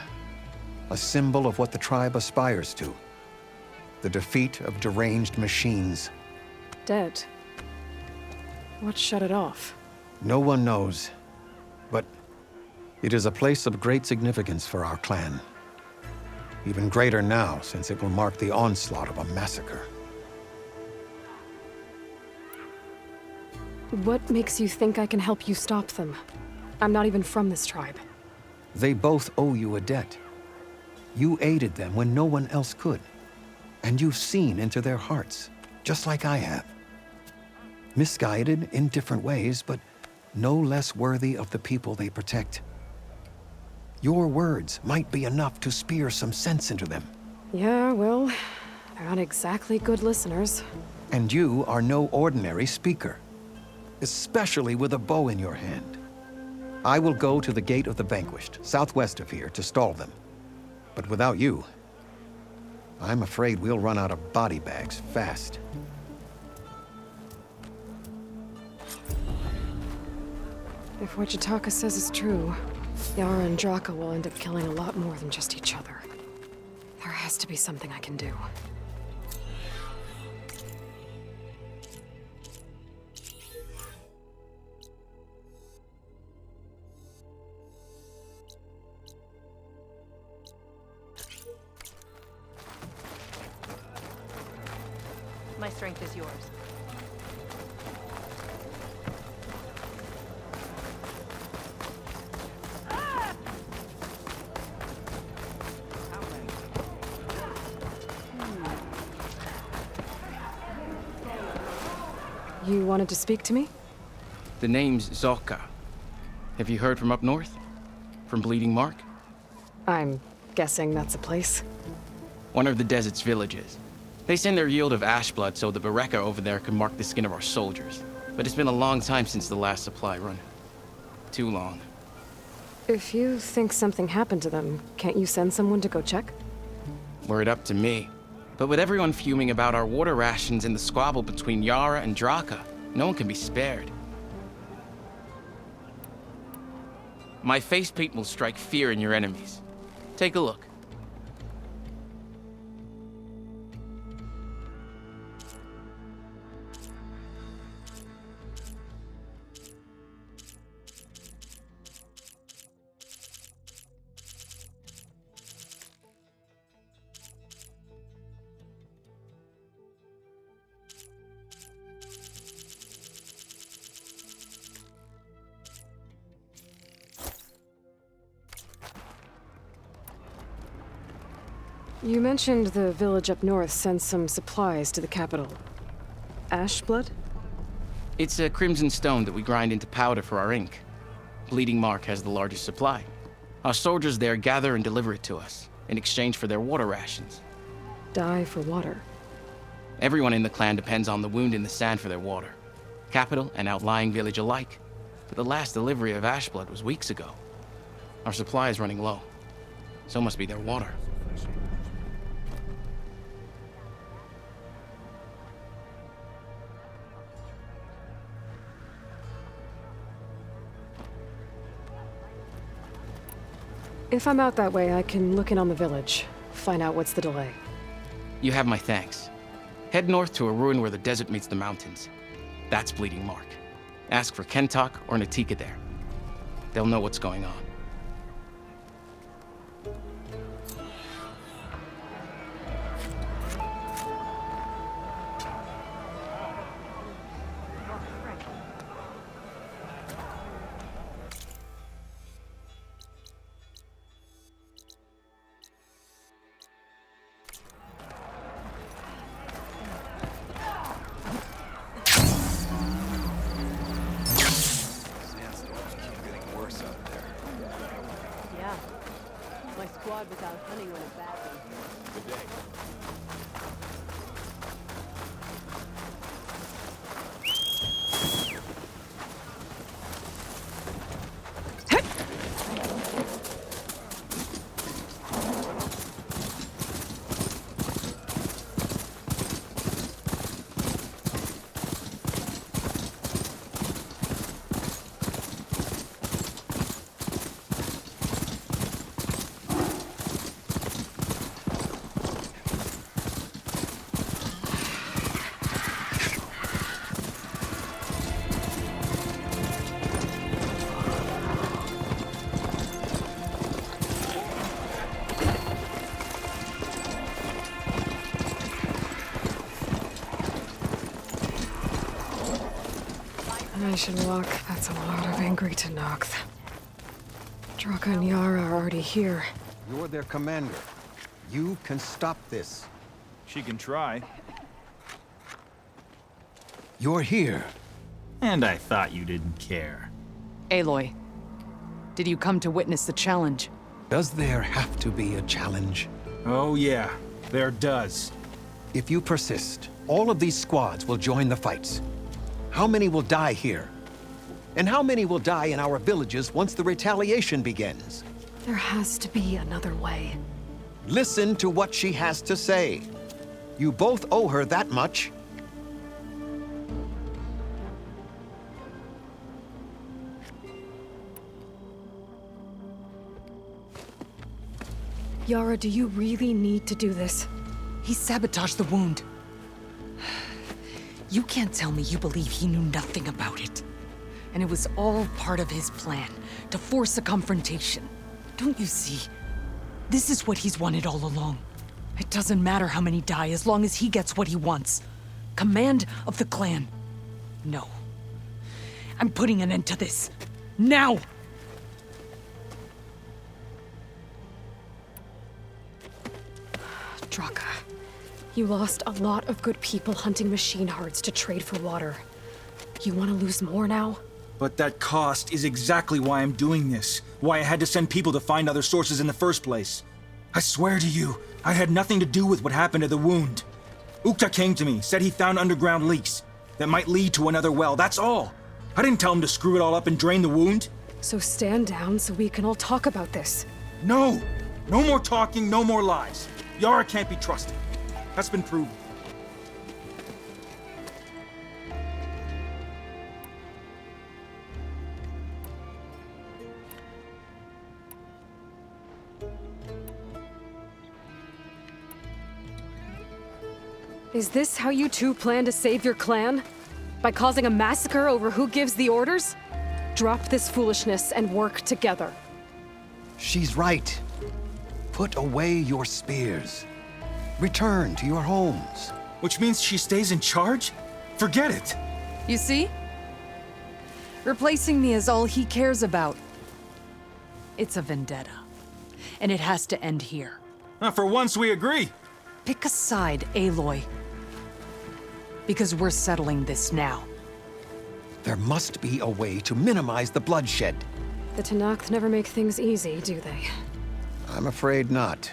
A symbol of what the tribe aspires to. The defeat of deranged machines. Dead. What shut it off? No one knows. But it is a place of great significance for our clan. Even greater now, since it will mark the onslaught of a massacre. What makes you think I can help you stop them? I'm not even from this tribe. They both owe you a debt. You aided them when no one else could. And you've seen into their hearts, just like I have. Misguided in different ways, but no less worthy of the people they protect. Your words might be enough to spear some sense into them. Yeah, well, they're not exactly good listeners. And you are no ordinary speaker, especially with a bow in your hand. I will go to the Gate of the Vanquished, southwest of here, to stall them. But without you, I'm afraid we'll run out of body bags fast. If what Jataka says is true, Yara and Draka will end up killing a lot more than just each other. There has to be something I can do. My strength is yours. You wanted to speak to me? The name's Zoka. Have you heard from up north? From Bleeding Mark? I'm guessing that's a place. One of the desert's villages. They send their yield of ash blood so the Bereka over there can mark the skin of our soldiers. But it's been a long time since the last supply run. Too long. If you think something happened to them, can't you send someone to go check? Were it up to me. But with everyone fuming about our water rations and the squabble between Yara and Draka, no one can be spared. My face paint will strike fear in your enemies. Take a look. You mentioned the village up north sends some supplies to the capital. Ashblood? It's a crimson stone that we grind into powder for our ink. Bleeding Mark has the largest supply. Our soldiers there gather and deliver it to us, in exchange for their water rations. Die for water. Everyone in the clan depends on the wound in the sand for their water. Capital and outlying village alike. But the last delivery of Ashblood was weeks ago. Our supply is running low. So must be their water. If I'm out that way, I can look in on the village, find out what's the delay. You have my thanks. Head north to a ruin where the desert meets the mountains. That's Bleeding Mark. Ask for Kentok or Natika there. They'll know what's going on. My squad was out hunting when it bad one. Good day. I should walk. That's a lot of angry Tenakth. Draka and Yara are already here. You're their commander. You can stop this. She can try. You're here. And I thought you didn't care. Aloy, did you come to witness the challenge? Does there have to be a challenge? Oh yeah, there does. If you persist, all of these squads will join the fights. How many will die here? And how many will die in our villages once the retaliation begins? There has to be another way. Listen to what she has to say. You both owe her that much. Yara, do you really need to do this? He sabotaged the wound. You can't tell me you believe he knew nothing about it. And it was all part of his plan, to force a confrontation. Don't you see? This is what he's wanted all along. It doesn't matter how many die as long as he gets what he wants. Command of the clan. No. I'm putting an end to this. Now! Draka, you lost a lot of good people hunting machine hearts to trade for water. You want to lose more now? But that cost is exactly why I'm doing this. Why I had to send people to find other sources in the first place. I swear to you, I had nothing to do with what happened to the wound. Ukta came to me, said he found underground leaks that might lead to another well, that's all. I didn't tell him to screw it all up and drain the wound. So stand down so we can all talk about this. No! No more talking, no more lies. Yara can't be trusted. That's been proven. Is this how you two plan to save your clan? By causing a massacre over who gives the orders? Drop this foolishness and work together. She's right. Put away your spears. Return to your homes. Which means she stays in charge? Forget it. You see? Replacing me is all he cares about. It's a vendetta. And it has to end here. For once we agree. Pick a side, Aloy. Because we're settling this now. There must be a way to minimize the bloodshed. The Tenakth never make things easy, do they? I'm afraid not.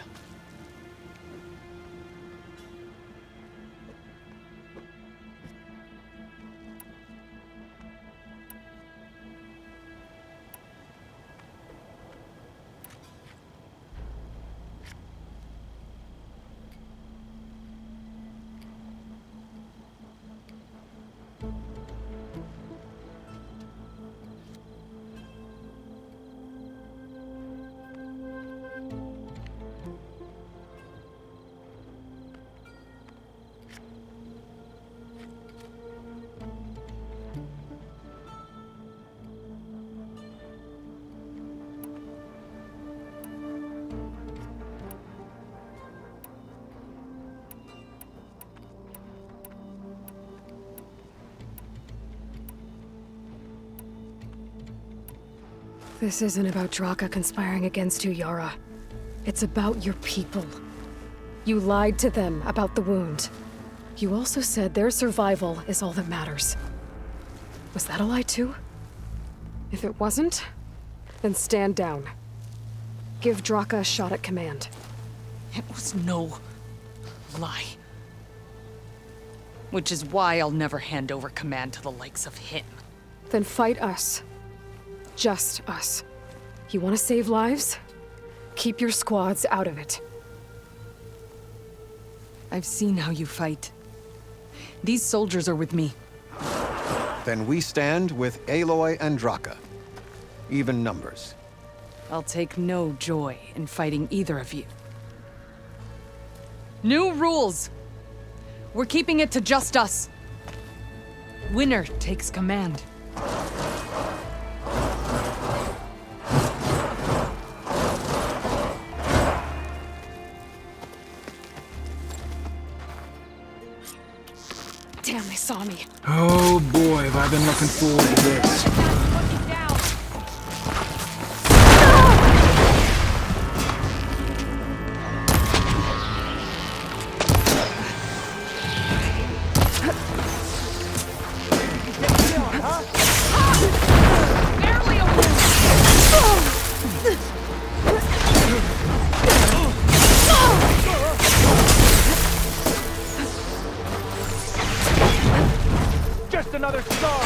This isn't about Draka conspiring against you, Yara. It's about your people. You lied to them about the wound. You also said their survival is all that matters. Was that a lie too? If it wasn't, then stand down. Give Draka a shot at command. It was no lie. Which is why I'll never hand over command to the likes of him. Then fight us. Just us. You want to save lives? Keep your squads out of it. I've seen how you fight. These soldiers are with me. Then we stand with Aloy and Draka. Even numbers. I'll take no joy in fighting either of you. New rules! We're keeping it to just us. Winner takes command. Damn, they saw me. Oh boy, have I been looking forward to this. Just another star!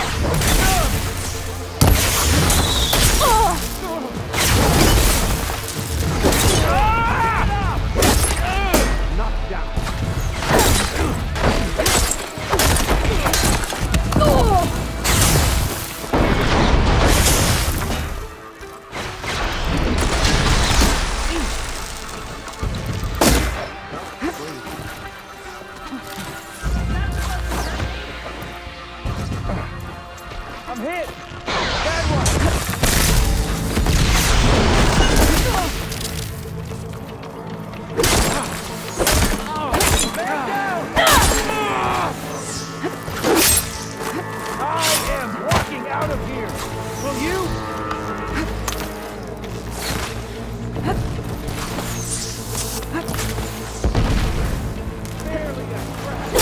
Knocked down. I'm hit! Bad one! Man down! I am walking out of here! Will you? Barely a scratch!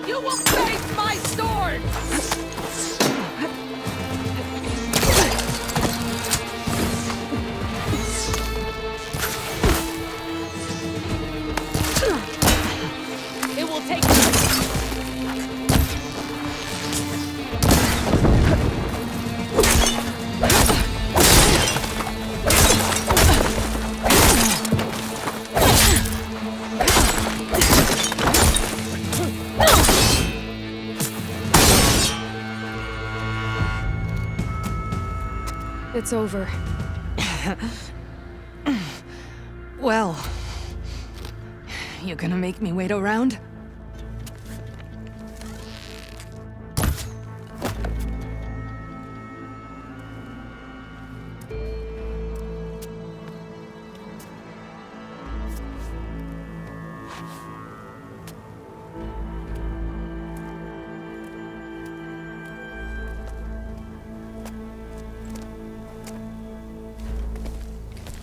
You will face my sword! It will take It's over. Well, you gonna make me wait around?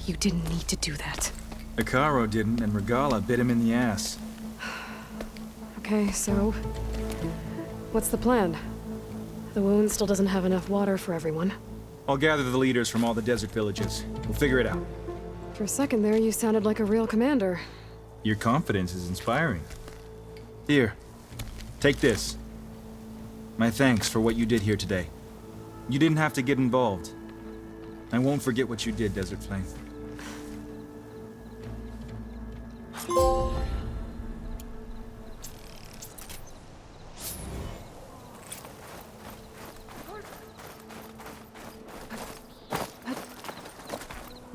You didn't need to do that. Hekarro didn't, and Regalla bit him in the ass. Okay, so... what's the plan? The wound still doesn't have enough water for everyone. I'll gather the leaders from all the desert villages. We'll figure it out. For a second there, you sounded like a real commander. Your confidence is inspiring. Here, take this. My thanks for what you did here today. You didn't have to get involved. I won't forget what you did, Desert Flame.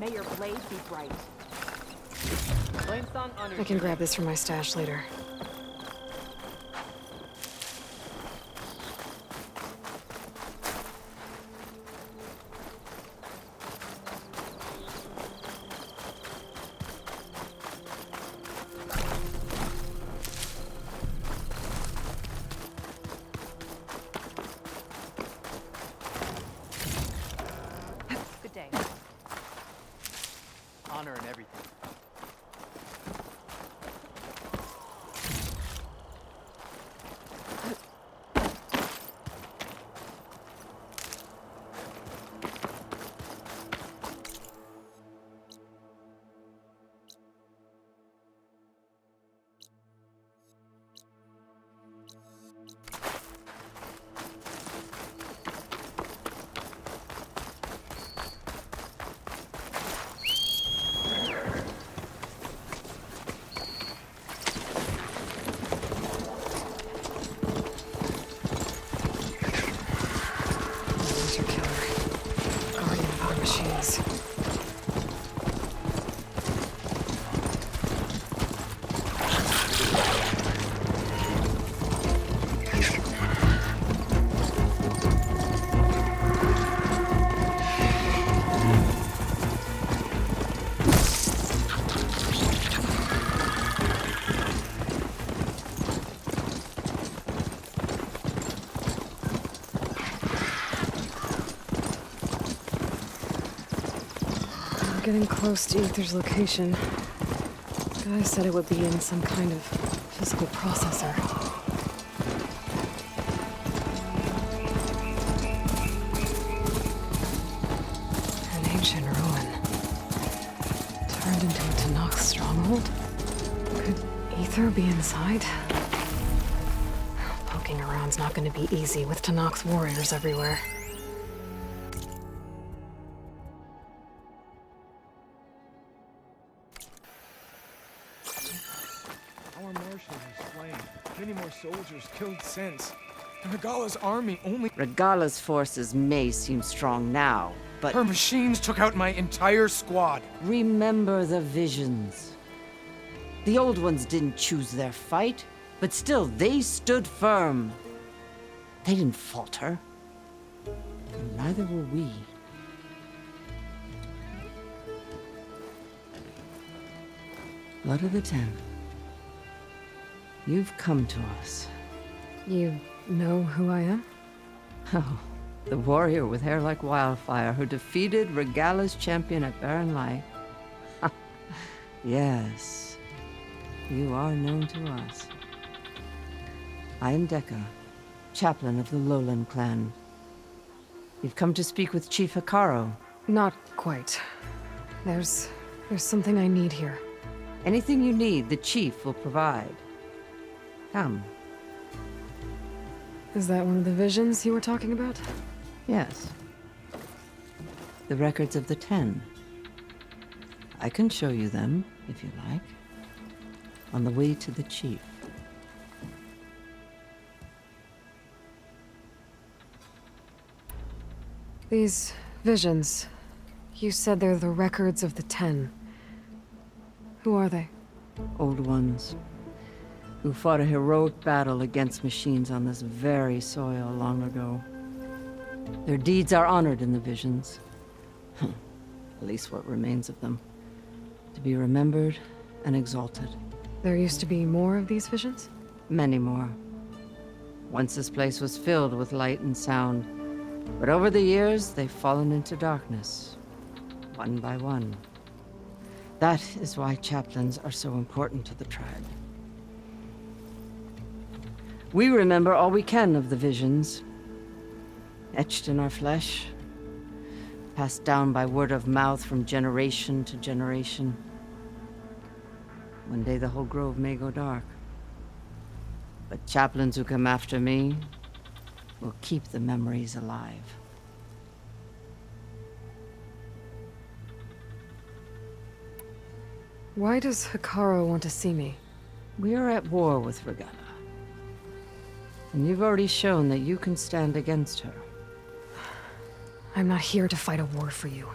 May your blade be bright. I can grab this from my stash later. honor and everything. Getting close to Aether's location. Guy said it would be in some kind of physical processor. An ancient ruin. Turned into a Tenakth stronghold? Could Aether be inside? Poking around's not going to be easy with Tenakth's warriors everywhere. Our marshal is slain. Many more soldiers killed since. And Regala's army only— Regala's forces may seem strong now, but— Her machines took out my entire squad. Remember the visions. The old ones didn't choose their fight, but still they stood firm. They didn't falter. And neither will we. Blood of the Ten. You've come to us. You know who I am? Oh, the warrior with hair like wildfire who defeated Regala's champion at Barren Light. Yes, you are known to us. I am Dekka, chaplain of the Lowland clan. You've come to speak with Chief Hekarro. Not quite. There's something I need here. Anything you need, the chief will provide. Come. Is that one of the visions you were talking about? Yes. The records of the Ten. I can show you them, if you like. On the way to the chief. These visions, you said they're the records of the Ten. Who are they? Old ones, who fought a heroic battle against machines on this very soil long ago. Their deeds are honored in the visions. At least what remains of them. To be remembered and exalted. There used to be more of these visions? Many more. Once this place was filled with light and sound, but over the years they've fallen into darkness, one by one. That is why chaplains are so important to the tribe. We remember all we can of the visions, etched in our flesh, passed down by word of mouth from generation to generation. One day the whole grove may go dark. But chaplains who come after me will keep the memories alive. Why does Hekarro want to see me? We are at war with Regala. And you've already shown that you can stand against her. I'm not here to fight a war for you.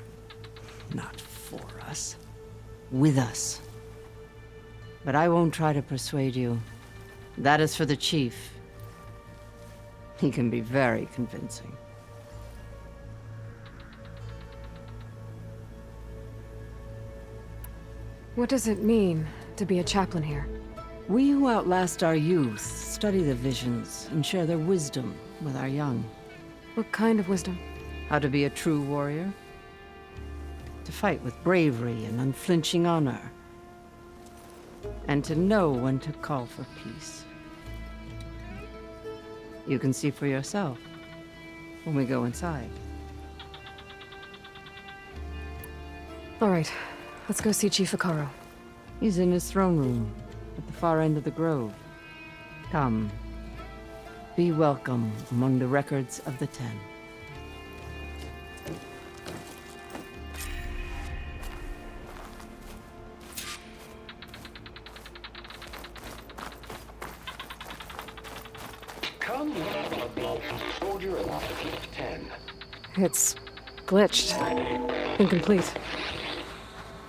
Not for us. With us. But I won't try to persuade you. That is for the chief. He can be very convincing. What does it mean to be a chaplain here? We who outlast our youth study the visions and share their wisdom with our young. What kind of wisdom? How to be a true warrior. To fight with bravery and unflinching honor. And to know when to call for peace. You can see for yourself when we go inside. All right, let's go see Chief Hekarro. He's in his throne room at the far end of the grove. Come. Be welcome among the records of the Ten. Come, soldier of 10. It's glitched. Incomplete.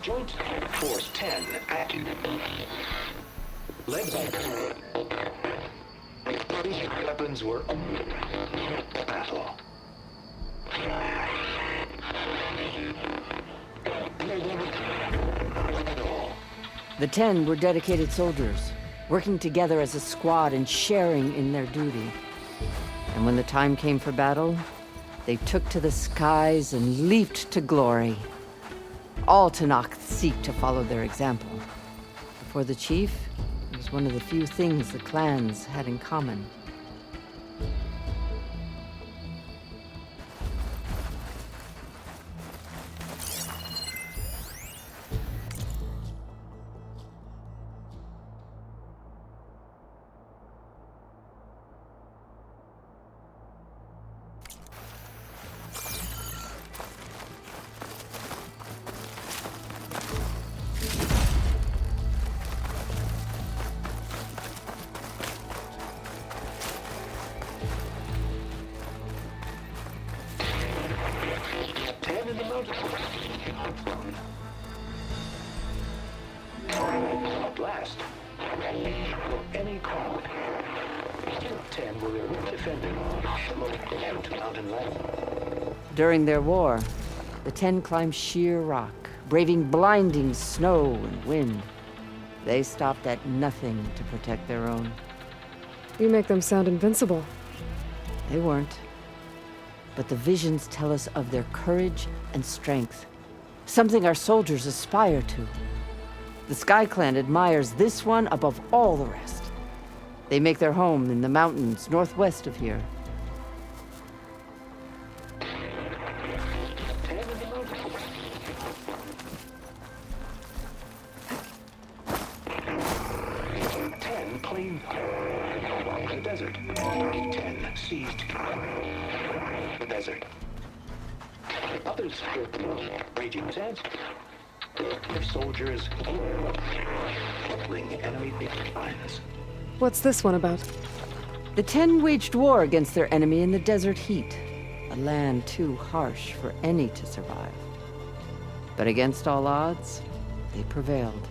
Joint Force 10 active. Led by these weapons were battle. The 10 were dedicated soldiers, working together as a squad and sharing in their duty. And when the time came for battle, they took to the skies and leaped to glory. All Tenakth seek to follow their example. For the chief, it was one of the few things the clans had in common. At last, any call. 10 were defended mountain level. During their war, the 10 climbed sheer rock, braving blinding snow and wind. They stopped at nothing to protect their own. You make them sound invincible. They weren't. But the visions tell us of their courage and strength, something our soldiers aspire to. The Sky Clan admires this one above all the rest. They make their home in the mountains northwest of here. The desert. 10 seized the desert. Others raging sands. Soldiers killing enemy lines. What's this one about? The 10 waged war against their enemy in the desert heat, a land too harsh for any to survive. But against all odds, they prevailed.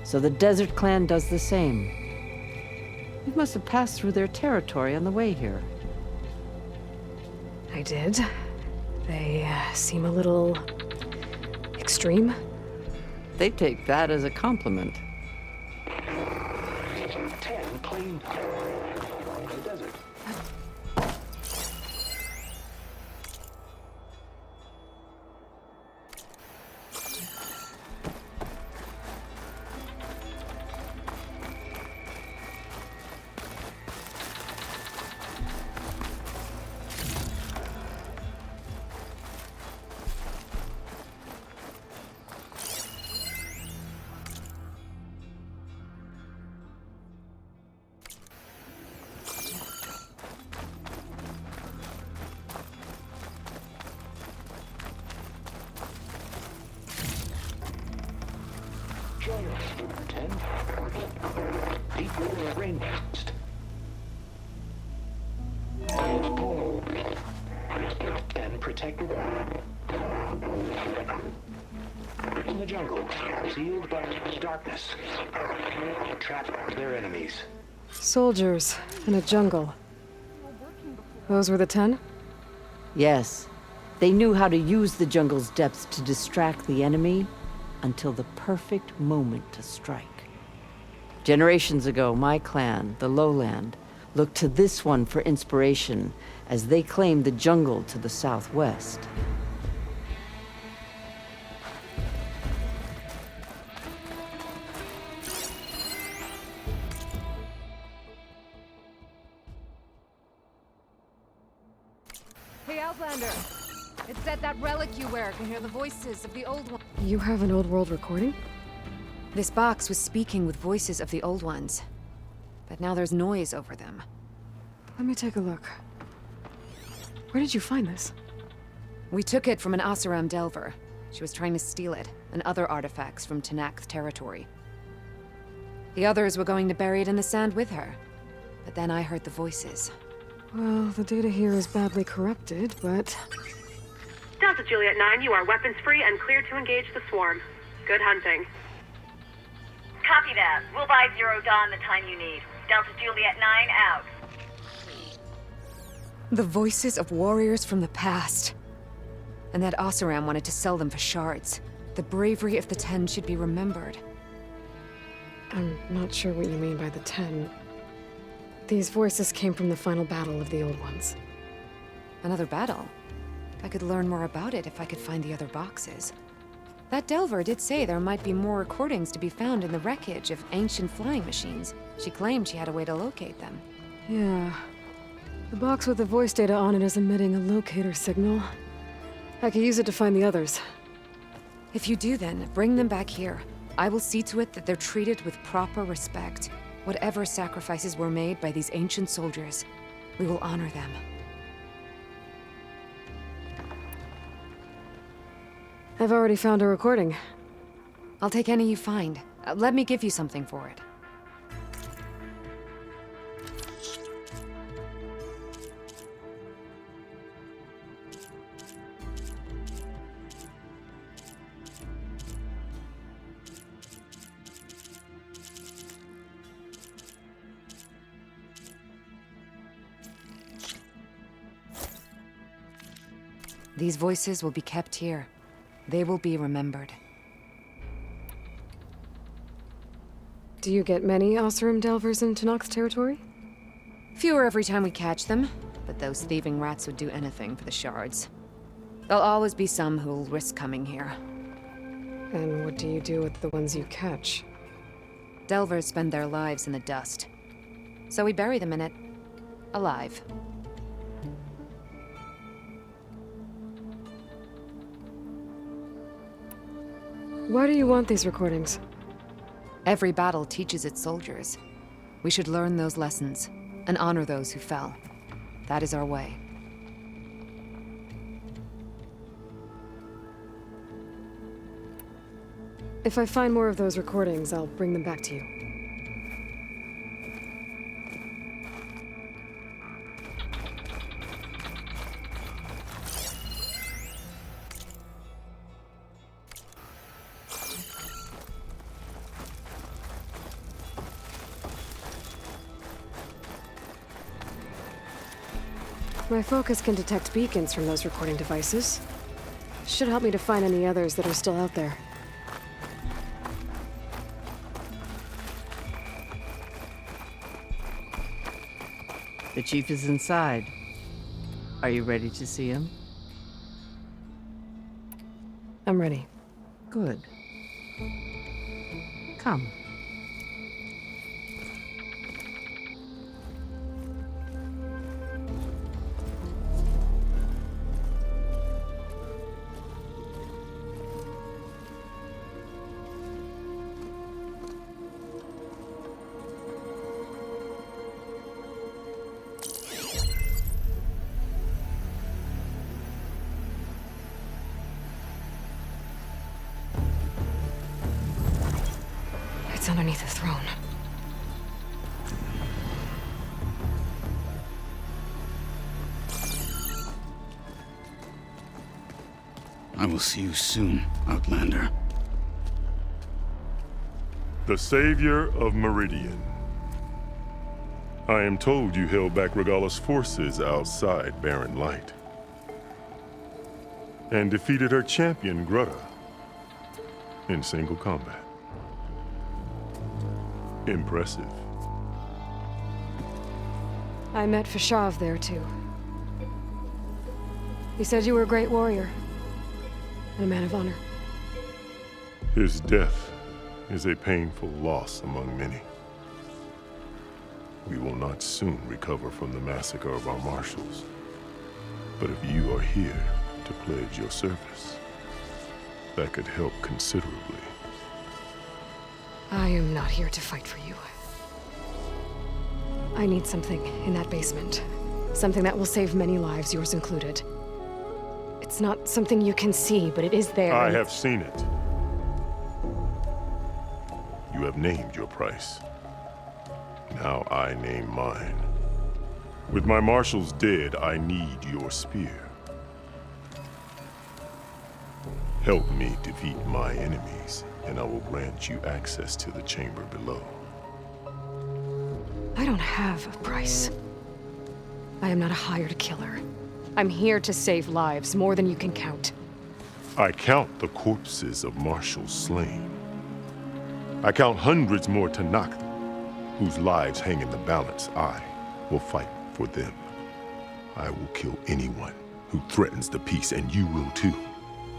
So the Desert Clan does the same. You must have passed through their territory on the way here. I did. They seem a little extreme. They take that as a compliment. 10 claimed the desert. Join us, 10. Deep water rainforest. 10 protected in the jungle, sealed by darkness. Trapped their enemies. Soldiers in a jungle. Those were the 10? Yes. They knew how to use the jungle's depths to distract the enemy until the perfect moment to strike. Generations ago, my clan, the Lowland, looked to this one for inspiration as they claimed the jungle to the southwest. Outlander! It said that relic you wear can hear the voices of the old ones. You have an old world recording? This box was speaking with voices of the old ones. But now there's noise over them. Let me take a look. Where did you find this? We took it from an Oseram Delver. She was trying to steal it, and other artifacts from Tenakth territory. The others were going to bury it in the sand with her. But then I heard the voices. Well, the data here is badly corrupted, but... Delta Juliet 9, you are weapons-free and clear to engage the swarm. Good hunting. Copy that. We'll buy Zero Dawn the time you need. Delta Juliet 9 out. The voices of warriors from the past. And that Oseram wanted to sell them for shards. The bravery of the Ten should be remembered. I'm not sure what you mean by the Ten. These voices came from the final battle of the Old Ones. Another battle? I could learn more about it if I could find the other boxes. That Delver did say there might be more recordings to be found in the wreckage of ancient flying machines. She claimed she had a way to locate them. Yeah. The box with the voice data on it is emitting a locator signal. I could use it to find the others. If you do then, bring them back here. I will see to it that they're treated with proper respect. Whatever sacrifices were made by these ancient soldiers, we will honor them. I've already found a recording. I'll take any you find. Let me give you something for it. These voices will be kept here. They will be remembered. Do you get many Oseram Delvers in Tenakth territory? Fewer every time we catch them, but those thieving rats would do anything for the shards. There'll always be some who'll risk coming here. And what do you do with the ones you catch? Delvers spend their lives in the dust. So we bury them in it, alive. Why do you want these recordings? Every battle teaches its soldiers. We should learn those lessons, and honor those who fell. That is our way. If I find more of those recordings, I'll bring them back to you. My focus can detect beacons from those recording devices. Should help me to find any others that are still out there. The chief is inside. Are you ready to see him? I'm ready. Good. Come. It's underneath the throne. I will see you soon, Outlander. The savior of Meridian. I am told you held back Regalla's forces outside Barren Light. And defeated her champion, Grutta, in single combat. Impressive. I met Fashav there, too. He said you were a great warrior. And a man of honor. His death is a painful loss among many. We will not soon recover from the massacre of our marshals. But if you are here to pledge your service, that could help considerably. I am not here to fight for you. I need something in that basement. Something that will save many lives, yours included. It's not something you can see, but it is there. I have seen it. You have named your price. Now I name mine. With my marshals dead, I need your spear. Help me defeat my enemies, and I will grant you access to the chamber below. I don't have a price. I am not a hired killer. I'm here to save lives, more than you can count. I count the corpses of marshals slain. I count hundreds more Tenakth, whose lives hang in the balance. I will fight for them. I will kill anyone who threatens the peace, and you will too,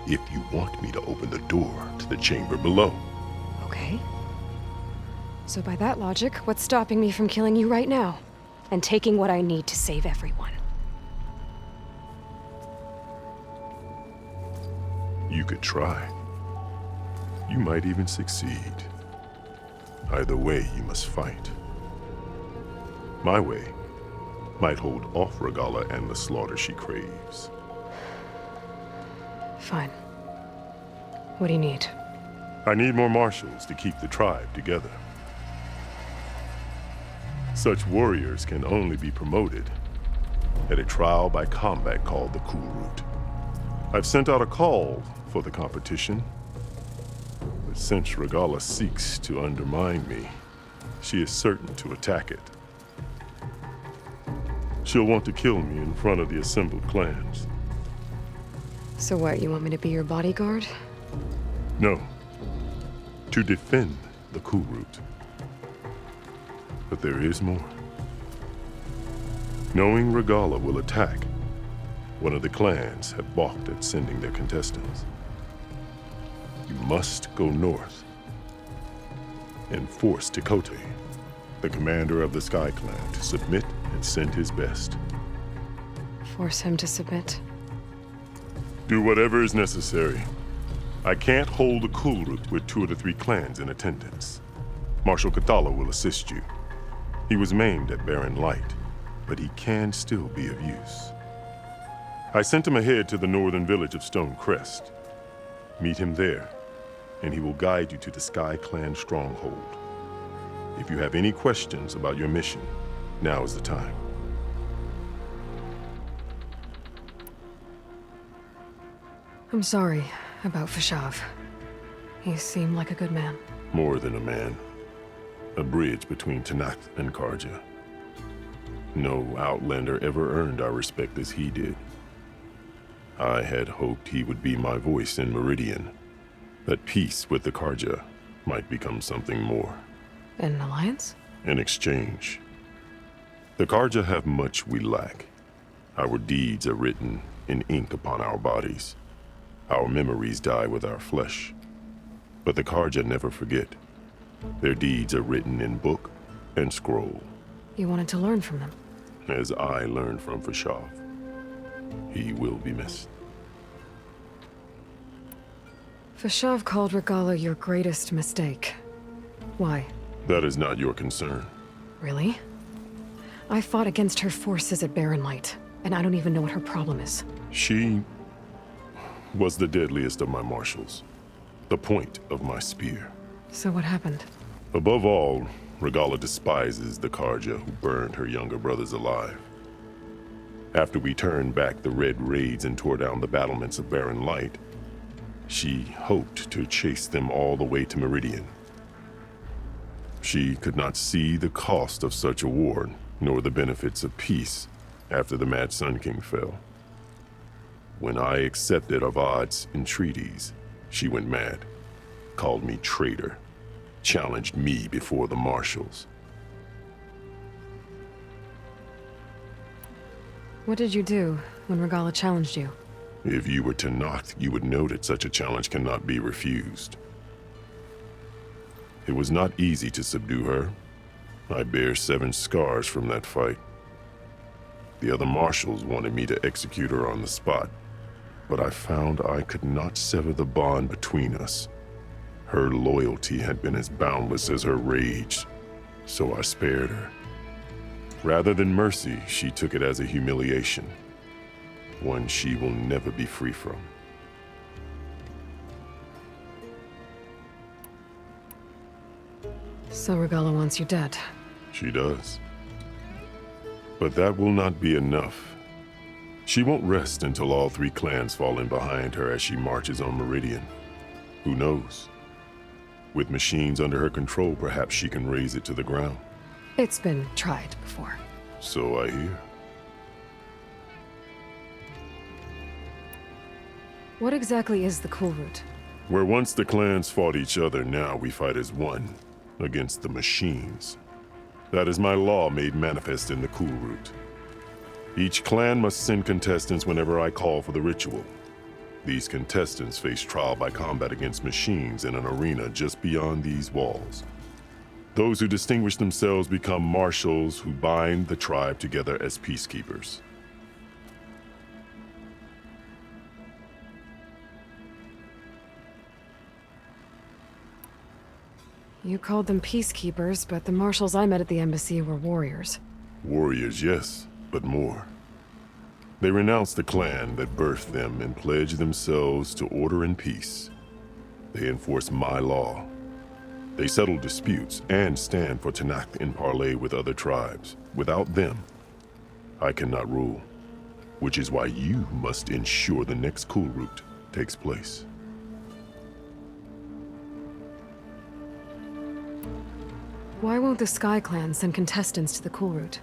if you want me to open the door to the chamber below. Okay. So by that logic, what's stopping me from killing you right now? And taking what I need to save everyone? You could try. You might even succeed. Either way, you must fight. My way might hold off Regalla and the slaughter she craves. Fine. What do you need? I need more marshals to keep the tribe together. Such warriors can only be promoted at a trial by combat called the Kulrut. I've sent out a call for the competition, but since Regalla seeks to undermine me, she is certain to attack it. She'll want to kill me in front of the assembled clans. So what, you want me to be your bodyguard? No, to defend the Kulrut. But there is more. Knowing Regalla will attack, one of the clans have balked at sending their contestants. You must go north and force Tekotteh, the commander of the Sky Clan, to submit and send his best. Force him to submit? Do whatever is necessary. I can't hold the Kulrut with 2 of the 3 clans in attendance. Marshal Kathala will assist you. He was maimed at Barren Light, but he can still be of use. I sent him ahead to the northern village of Stone Crest. Meet him there, and he will guide you to the Sky Clan stronghold. If you have any questions about your mission, now is the time. I'm sorry about Fashav. He seemed like a good man. More than a man. A bridge between Tenakth and Carja. No Outlander ever earned our respect as he did. I had hoped he would be my voice in Meridian, that peace with the Carja might become something more. An alliance? In exchange. The Carja have much we lack. Our deeds are written in ink upon our bodies. Our memories die with our flesh. But the Carja never forget. Their deeds are written in book and scroll. You wanted to learn from them? As I learned from Fashav. He will be missed. Fashav called Regalla your greatest mistake. Why? That is not your concern. Really? I fought against her forces at Barren Light, and I don't even know what her problem is. She was the deadliest of my marshals. The point of my spear. So what happened? Above all, Regalla despises the Carja who burned her younger brothers alive. After we turned back the Red Raids and tore down the battlements of Barren Light, she hoped to chase them all the way to Meridian. She could not see the cost of such a war, nor the benefits of peace after the Mad Sun King fell. When I accepted Avad's entreaties, she went mad, called me traitor, challenged me before the marshals. What did you do when Regalla challenged you? If you were Tenakth, you would know that such a challenge cannot be refused. It was not easy to subdue her. I bear 7 scars from that fight. The other marshals wanted me to execute her on the spot, but I found I could not sever the bond between us. Her loyalty had been as boundless as her rage, so I spared her. Rather than mercy, she took it as a humiliation, one she will never be free from. So Regalla wants you dead. She does. But that will not be enough. She won't rest until all 3 clans fall in behind her as she marches on Meridian. Who knows? With machines under her control, perhaps she can raze it to the ground. It's been tried before. So I hear. What exactly is the Cool Route? Where once the clans fought each other, now we fight as one, against the machines. That is my law made manifest in the Cool Route. Each clan must send contestants whenever I call for the ritual. These contestants face trial by combat against machines in an arena just beyond these walls. Those who distinguish themselves become marshals who bind the tribe together as peacekeepers. You called them peacekeepers, but the marshals I met at the embassy were warriors. Warriors, yes, but more. They renounce the clan that birthed them and pledge themselves to order and peace. They enforce my law. They settle disputes and stand for Tenakth in parley with other tribes. Without them, I cannot rule, which is why you must ensure the next Cool Route takes place. Why won't the Sky Clan send contestants to the Cool Route?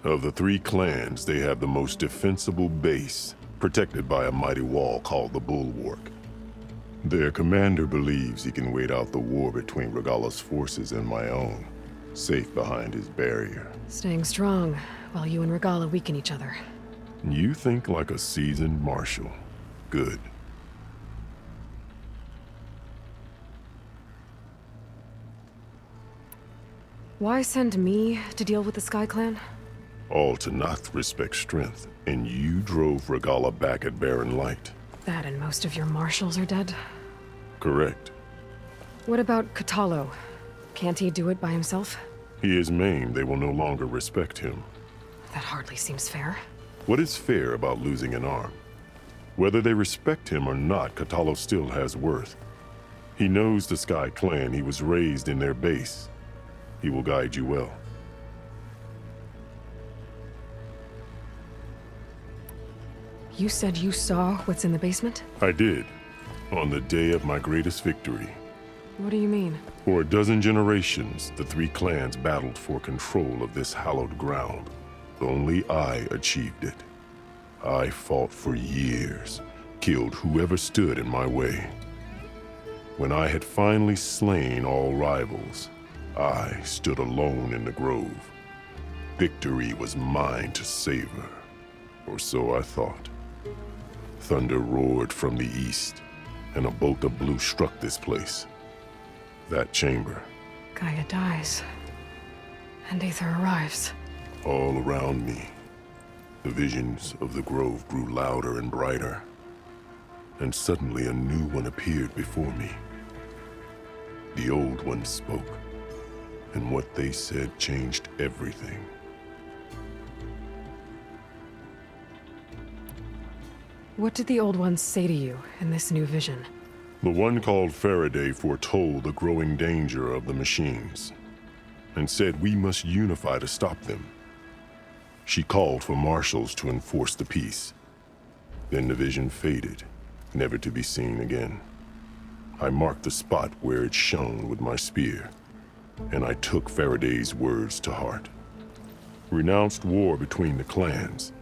Of the 3 clans, they have the most defensible base, protected by a mighty wall called the Bulwark. Their commander believes he can wait out the war between Regalla's forces and my own, safe behind his barrier. Staying strong, while you and Regalla weaken each other. You think like a seasoned marshal. Good. Why send me to deal with the Sky Clan? All Tenakth respect strength, and you drove Regalla back at Barren Light. That and most of your marshals are dead? Correct. What about Kotallo? Can't he do it by himself? He is maimed. They will no longer respect him. That hardly seems fair. What is fair about losing an arm? Whether they respect him or not, Kotallo still has worth. He knows the Sky Clan. He was raised in their base. He will guide you well. You said you saw what's in the basement? I did, on the day of my greatest victory. What do you mean? For a dozen generations, the 3 clans battled for control of this hallowed ground. Only I achieved it. I fought for years, killed whoever stood in my way. When I had finally slain all rivals, I stood alone in the grove. Victory was mine to savor, or so I thought. Thunder roared from the east, and a bolt of blue struck this place. That chamber. Gaia dies, and Aether arrives. All around me, the visions of the grove grew louder and brighter, and suddenly a new one appeared before me. The old one spoke, and what they said changed everything. What did the old ones say to you in this new vision? The one called Faraday foretold the growing danger of the machines, and said we must unify to stop them. She called for marshals to enforce the peace. Then the vision faded, never to be seen again. I marked the spot where it shone with my spear, and I took Faraday's words to heart. Renounced war between the clans,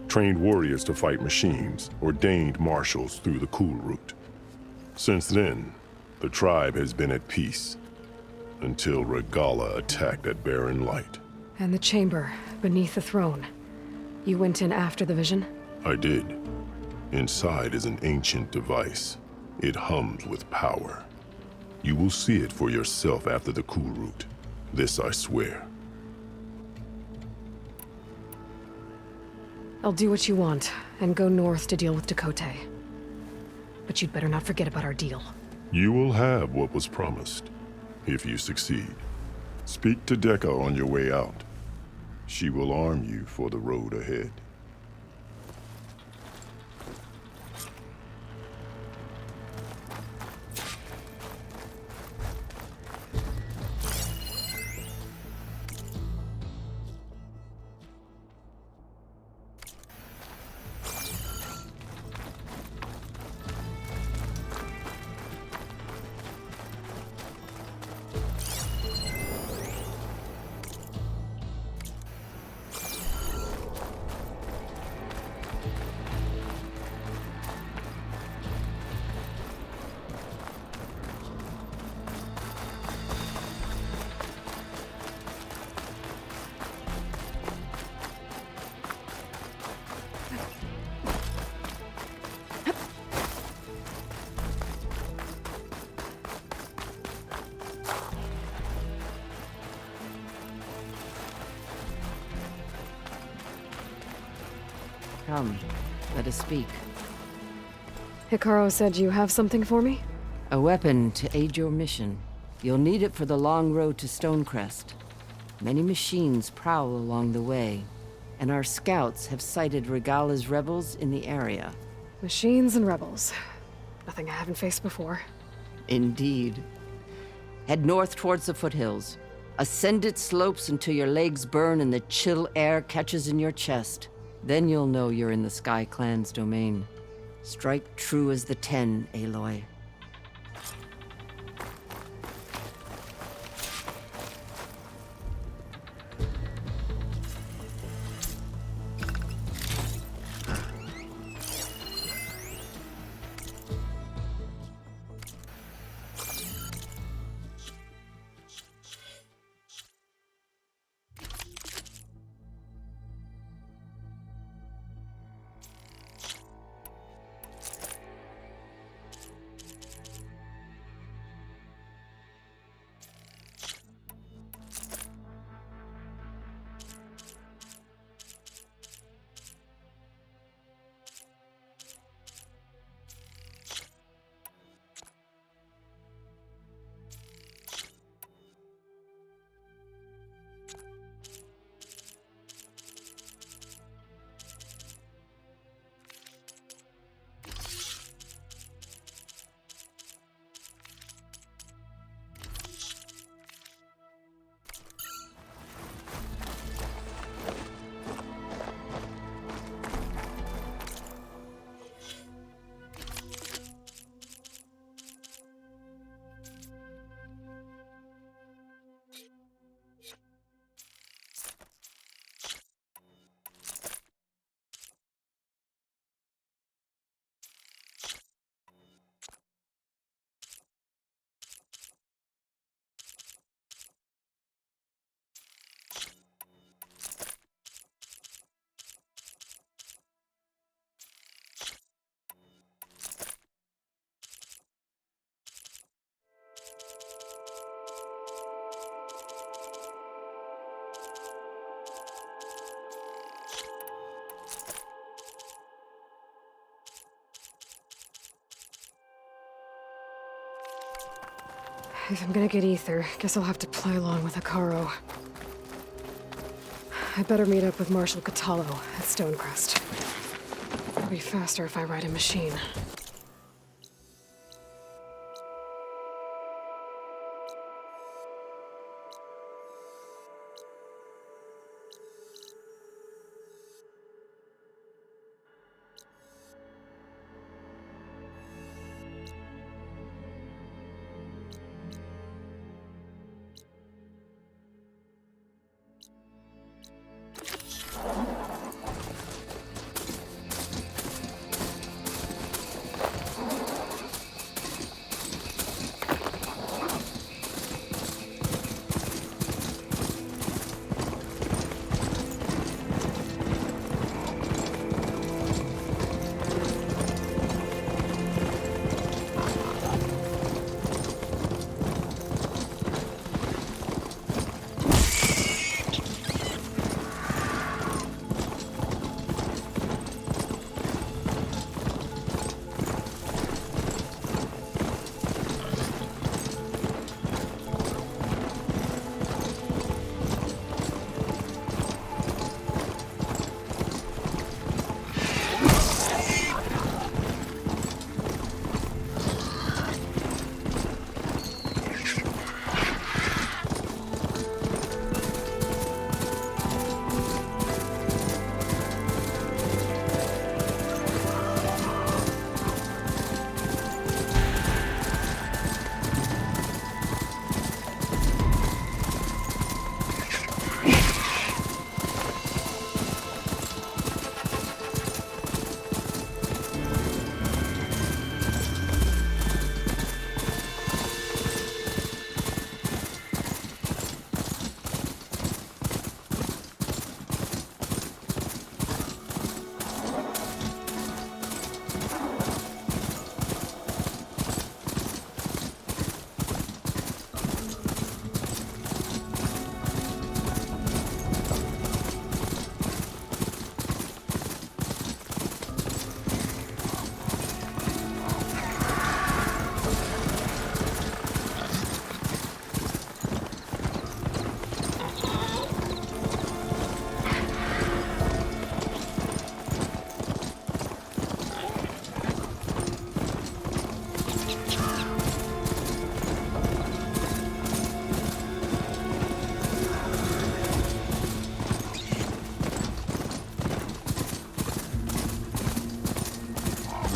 trained warriors to fight machines, ordained marshals through the Cool Route. Since then, the tribe has been at peace, until Regalla attacked at Barren Light. And the chamber, beneath the throne. You went in after the vision? I did. Inside is an ancient device. It hums with power. You will see it for yourself after the Cool Route. This I swear. I'll do what you want, and go north to deal with Dakota. But you'd better not forget about our deal. You will have what was promised, if you succeed. Speak to Dekka on your way out. She will arm you for the road ahead. Come, let us speak. Hikaru said you have something for me? A weapon to aid your mission. You'll need it for the long road to Stonecrest. Many machines prowl along the way, and our scouts have sighted Regala's rebels in the area. Machines and rebels. Nothing I haven't faced before. Indeed. Head north towards the foothills. Ascend its slopes until your legs burn and the chill air catches in your chest. Then you'll know you're in the Sky Clan's domain. Strike true as the 10, Aloy. If I'm gonna get ether, guess I'll have to play along with Hikaru. I better meet up with Marshal Kotallo at Stonecrest. It'll be faster if I ride a machine.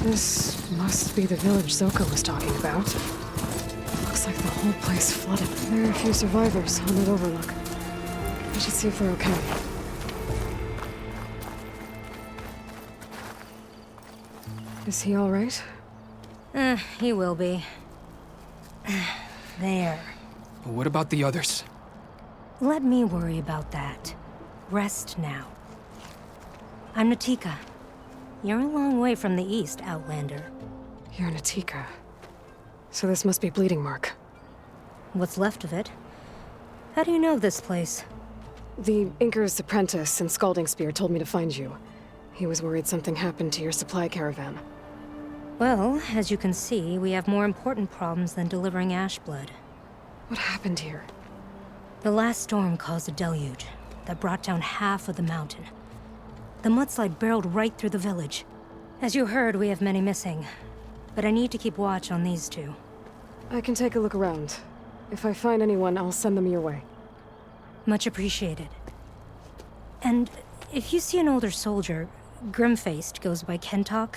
This must be the village Zoko was talking about. Looks like the whole place flooded. There are a few survivors on that overlook. I should see if they're okay. Is he all right? He will be. There. But what about the others? Let me worry about that. Rest now. I'm Natika. You're a long way from the east, Outlander. You're Natika. So this must be Bleeding Mark. What's left of it? How do you know this place? The Inker's apprentice in Scalding Spear told me to find you. He was worried something happened to your supply caravan. Well, as you can see, we have more important problems than delivering Ashblood. What happened here? The last storm caused a deluge that brought down half of the mountain. The mudslide barreled right through the village. As you heard, we have many missing. But I need to keep watch on these two. I can take a look around. If I find anyone, I'll send them your way. Much appreciated. And if you see an older soldier, grim-faced, goes by Kentok,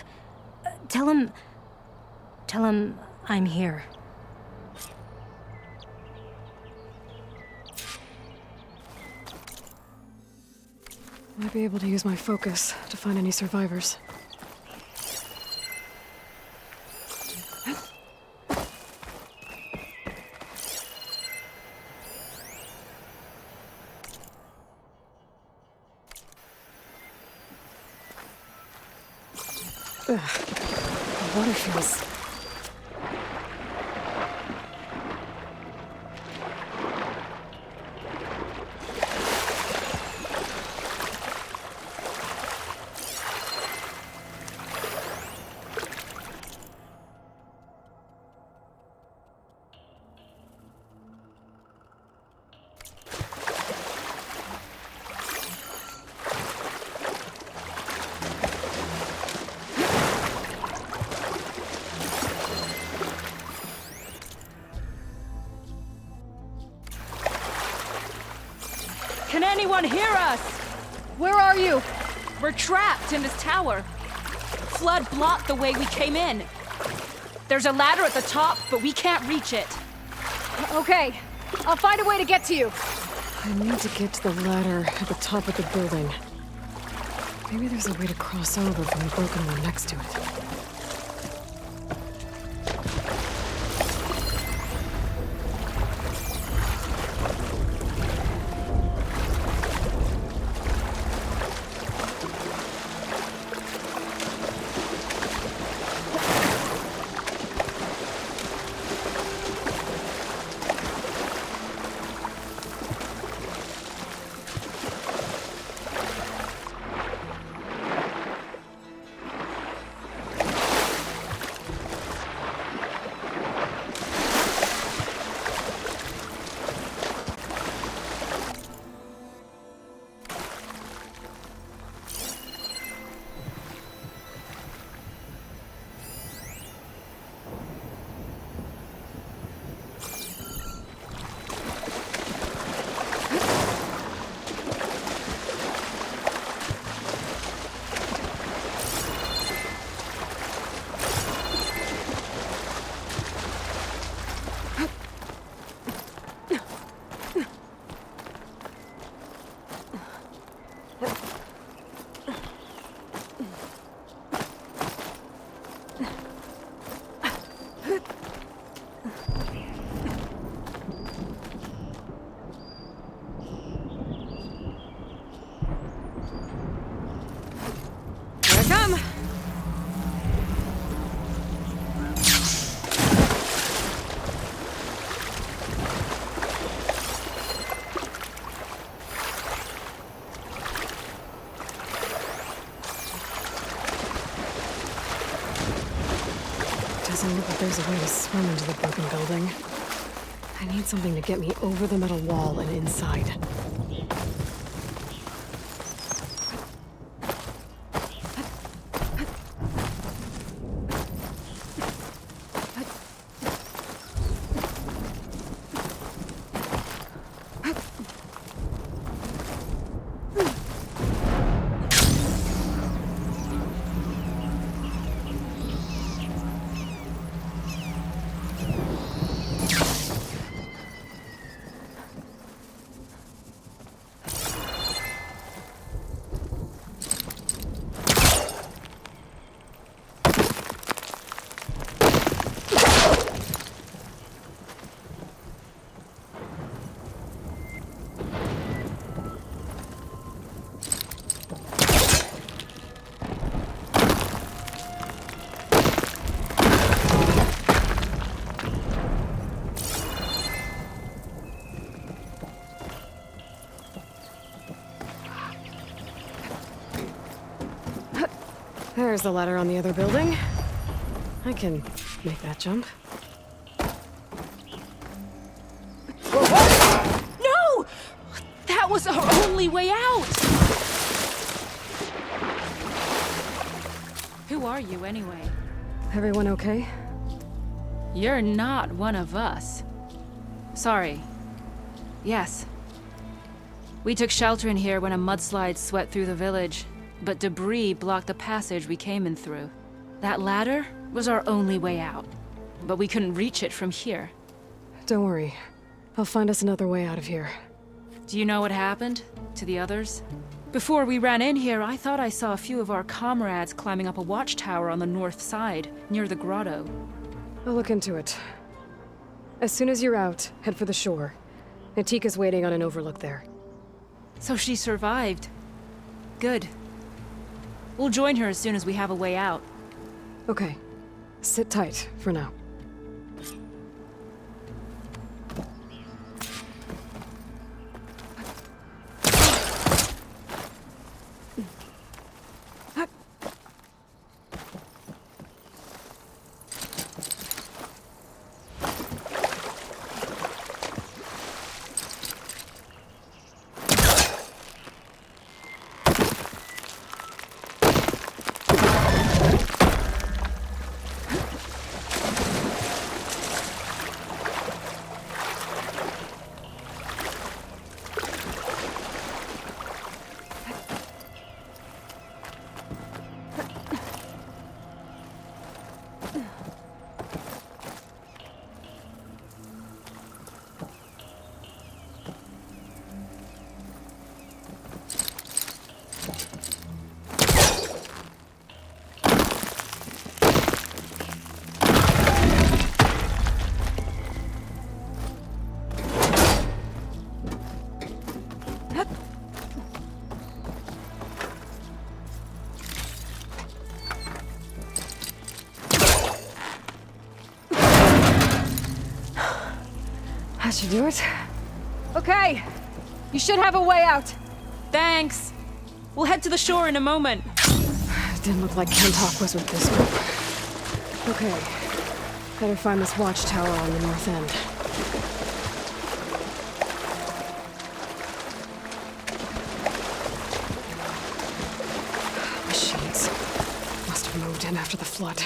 tell him I'm here. Might be able to use my focus to find any survivors. Ugh. The water feels... Can anyone hear us? Where are you? We're trapped in this tower. Flood blocked the way we came in. There's a ladder at the top, but we can't reach it. Okay, I'll find a way to get to you. I need to get to the ladder at the top of the building. Maybe there's a way to cross over from the broken one next to it. Doesn't look like there's a way to swim into the broken building. I need something to get me over the metal wall and inside. There's the ladder on the other building. I can make that jump. No! That was our only way out! Who are you, anyway? Everyone okay? You're not one of us. Sorry. Yes. We took shelter in here when a mudslide swept through the village, but debris blocked the passage we came in through. That ladder was our only way out, but we couldn't reach it from here. Don't worry. I'll find us another way out of here. Do you know what happened to the others? Before we ran in here, I thought I saw a few of our comrades climbing up a watchtower on the north side, near the grotto. I'll look into it. As soon as you're out, head for the shore. Natika's waiting on an overlook there. So she survived. Good. We'll join her as soon as we have a way out. Okay. Sit tight for now. That should do it. Okay. You should have a way out. Thanks. We'll head to the shore in a moment. Didn't look like Kentok was with this group. Okay. Better find this watchtower on the north end. Machines. Must have moved in after the flood.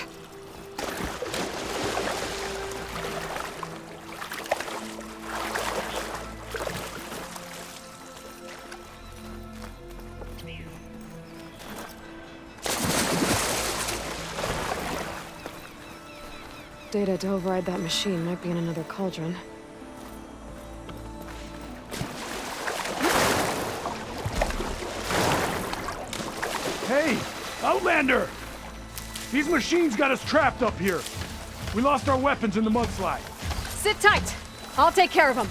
Data to override that machine might be in another cauldron. Hey! Outlander! These machines got us trapped up here. We lost our weapons in the mudslide. Sit tight! I'll take care of them.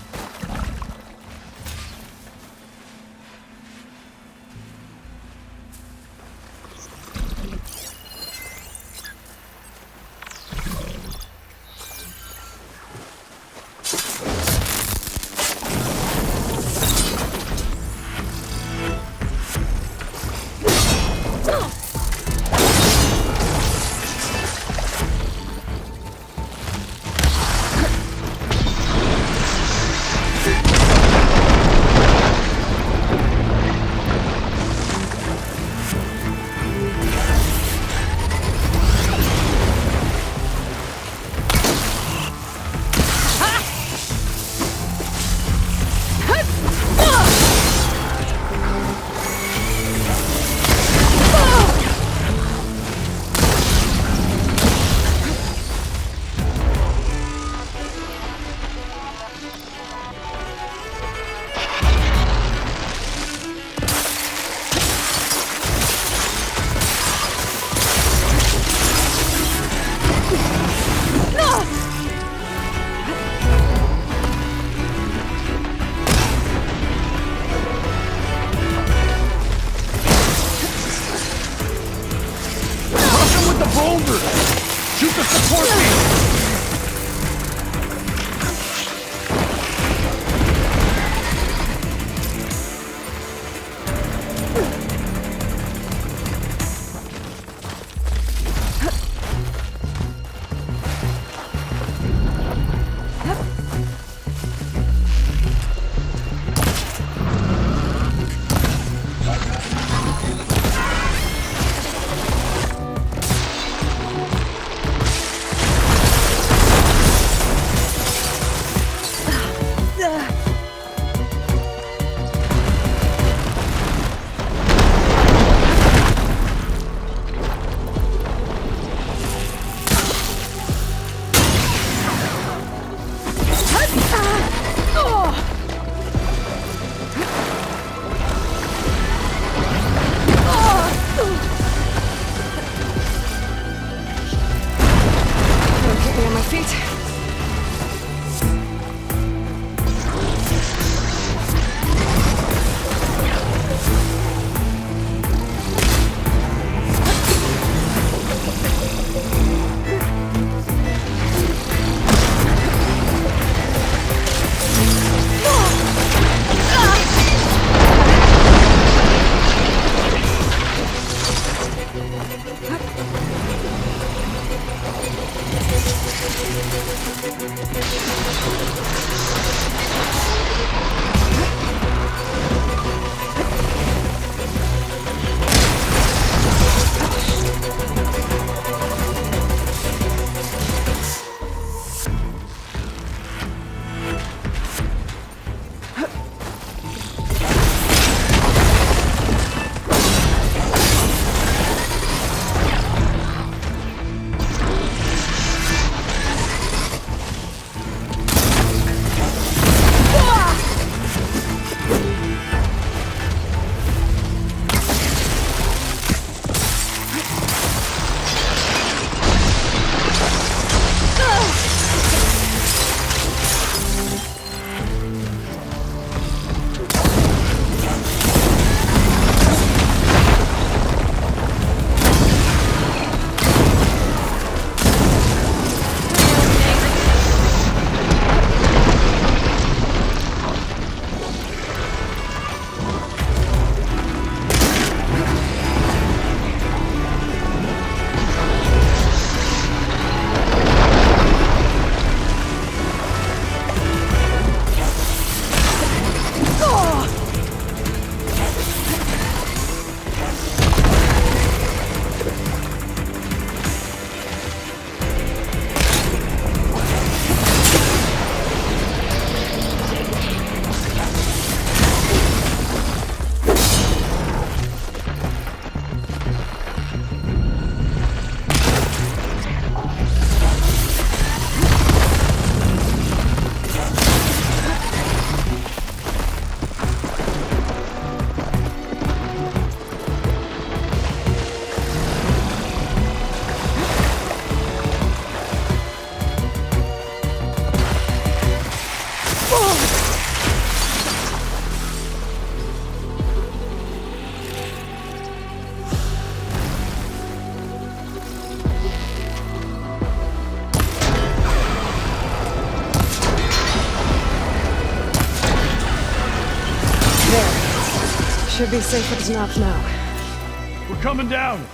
Should be safe at the top now. We're coming down!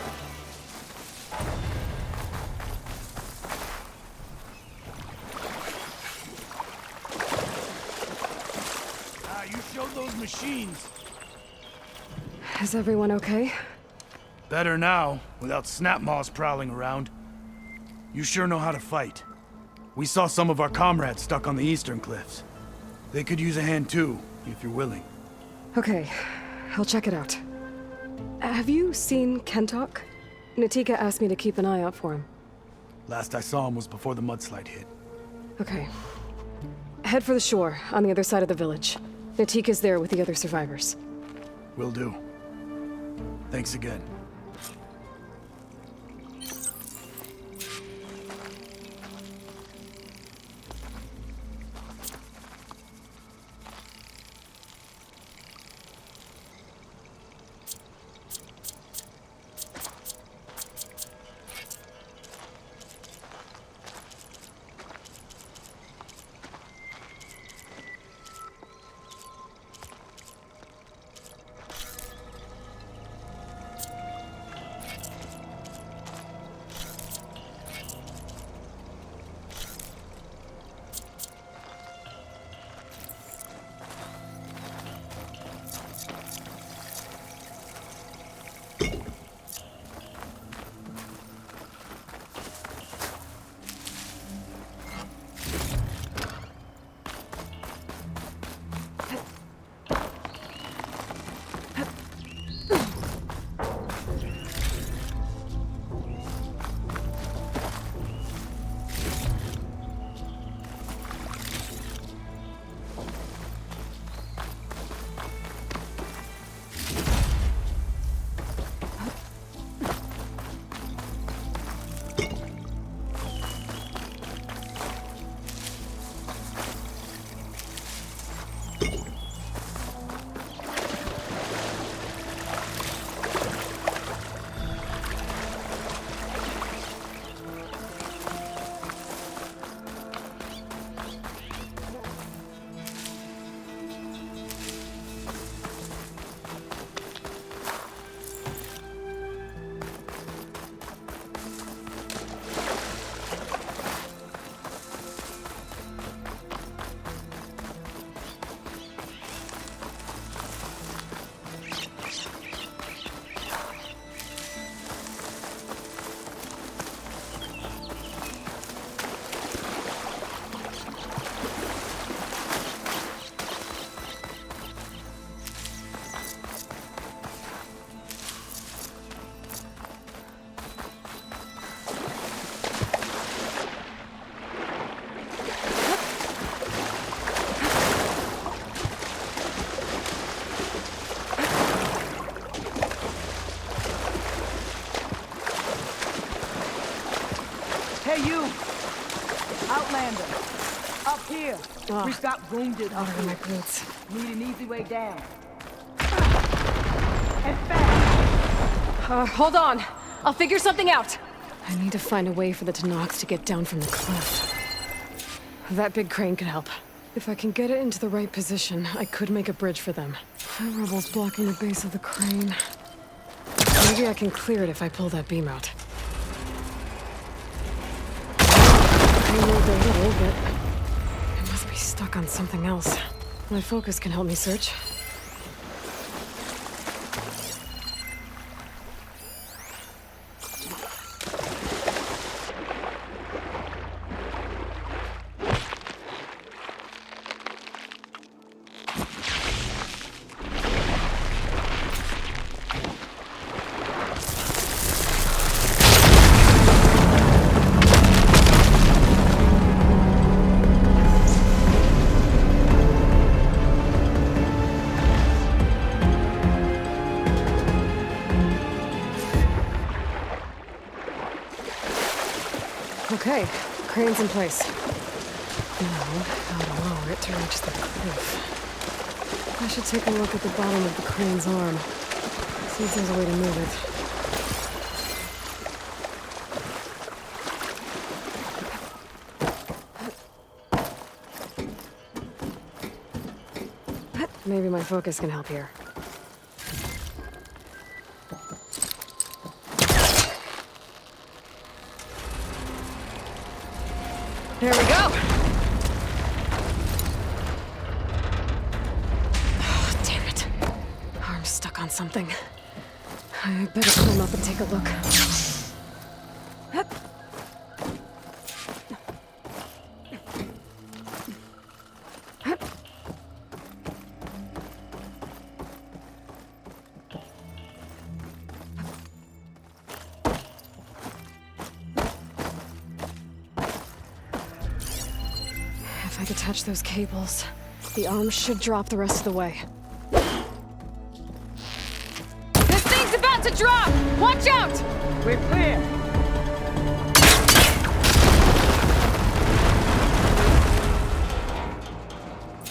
You showed those machines. Is everyone okay? Better now, without Snapmaws prowling around. You sure know how to fight. We saw some of our comrades stuck on the eastern cliffs. They could use a hand too, if you're willing. Okay, I'll check it out. Have you seen Kentok? Natika asked me to keep an eye out for him. Last I saw him was before the mudslide hit. Okay. Head for the shore, on the other side of the village. Natika's there with the other survivors. Will do. Thanks again. Hey, you! Outlander! Up here! Oh. We've got wounded up Water in here. my boots. Need an easy way down. And fast! Hold on. I'll figure something out. I need to find a way for the Tanox to get down from the cliff. That big crane could help. If I can get it into the right position, I could make a bridge for them. The rebels blocking the base of the crane. Maybe I can clear it if I pull that beam out. I moved a little, but it must be stuck on something else. My focus can help me search. Okay, crane's in place. Now, how to lower it to reach the cliff. I should take a look at the bottom of the crane's arm. See if there's a way to move it. Maybe my focus can help here. something. I better climb up and take a look. If I detach those cables, the arms should drop the rest of the way. This thing's about to drop! Watch out! We're clear.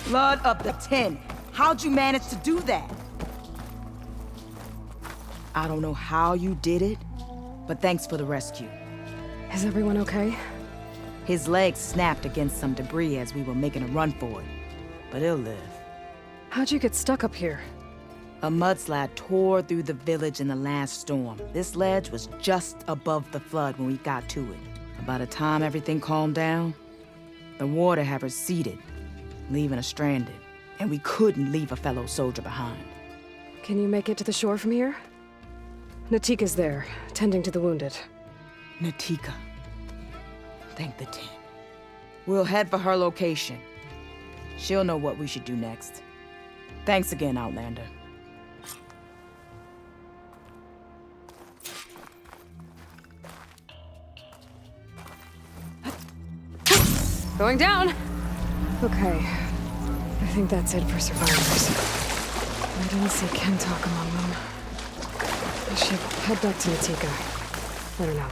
Blood of the 10. How'd you manage to do that? I don't know how you did it, but thanks for the rescue. Is everyone okay? His legs snapped against some debris as we were making a run for it, but he'll live. How'd you get stuck up here? A mudslide tore through the village in the last storm. This ledge was just above the flood when we got to it. By the time everything calmed down, the water had receded, leaving us stranded, and we couldn't leave a fellow soldier behind. Can you make it to the shore from here? Natika's there, tending to the wounded. Natika. Thank the 10. We'll head for her location. She'll know what we should do next. Thanks again, Outlander. Going down! Okay. I think that's it for survivors. I didn't see Kentok among them. I should head back to Natika. Let her know.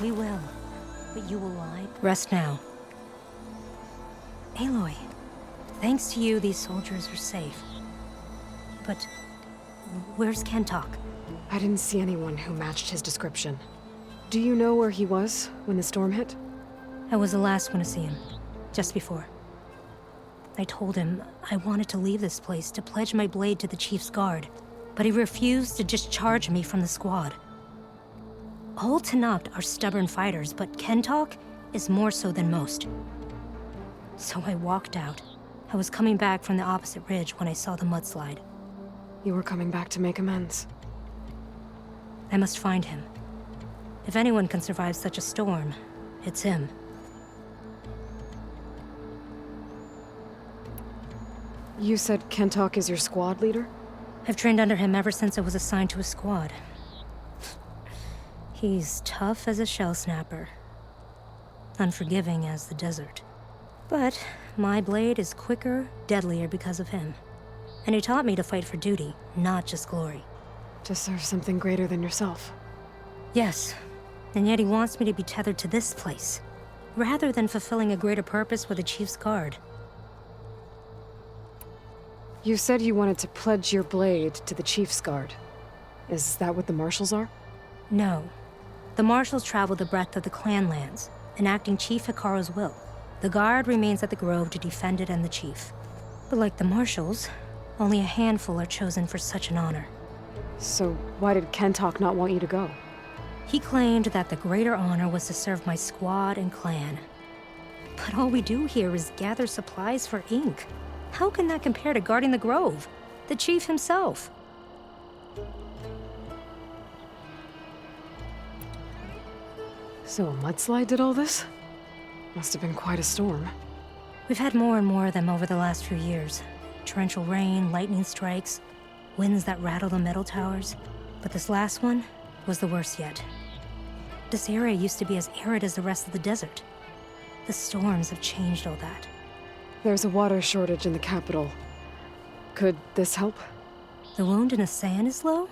We will. But you will lie. Rest now. Aloy, thanks to you, these soldiers are safe. But where's Kentok? I didn't see anyone who matched his description. Do you know where he was when the storm hit? I was the last one to see him, just before. I told him I wanted to leave this place to pledge my blade to the Chief's guard, but he refused to discharge me from the squad. All Tenakth are stubborn fighters, but Kentok is more so than most. So I walked out. I was coming back from the opposite ridge when I saw the mudslide. You were coming back to make amends. I must find him. If anyone can survive such a storm, it's him. You said Kentok is your squad leader? I've trained under him ever since I was assigned to a squad. He's tough as a shell snapper, unforgiving as the desert. But my blade is quicker, deadlier because of him. And he taught me to fight for duty, not just glory. To serve something greater than yourself. Yes, and yet he wants me to be tethered to this place, rather than fulfilling a greater purpose with the Chief's guard. You said you wanted to pledge your blade to the Chief's guard. Is that what the Marshals are? No. The Marshals travel the breadth of the clan lands, enacting Chief Hekarro's will. The guard remains at the Grove to defend it and the Chief. But like the Marshals, only a handful are chosen for such an honor. So why did Kentok not want you to go? He claimed that the greater honor was to serve my squad and clan. But all we do here is gather supplies for ink. How can that compare to guarding the Grove? The Chief himself. So a mudslide did all this? Must have been quite a storm. We've had more and more of them over the last few years. Torrential rain, lightning strikes, winds that rattle the metal towers. But this last one was the worst yet. This area used to be as arid as the rest of the desert. The storms have changed all that. There's a water shortage in the capital. Could this help? The wound in Asan is low?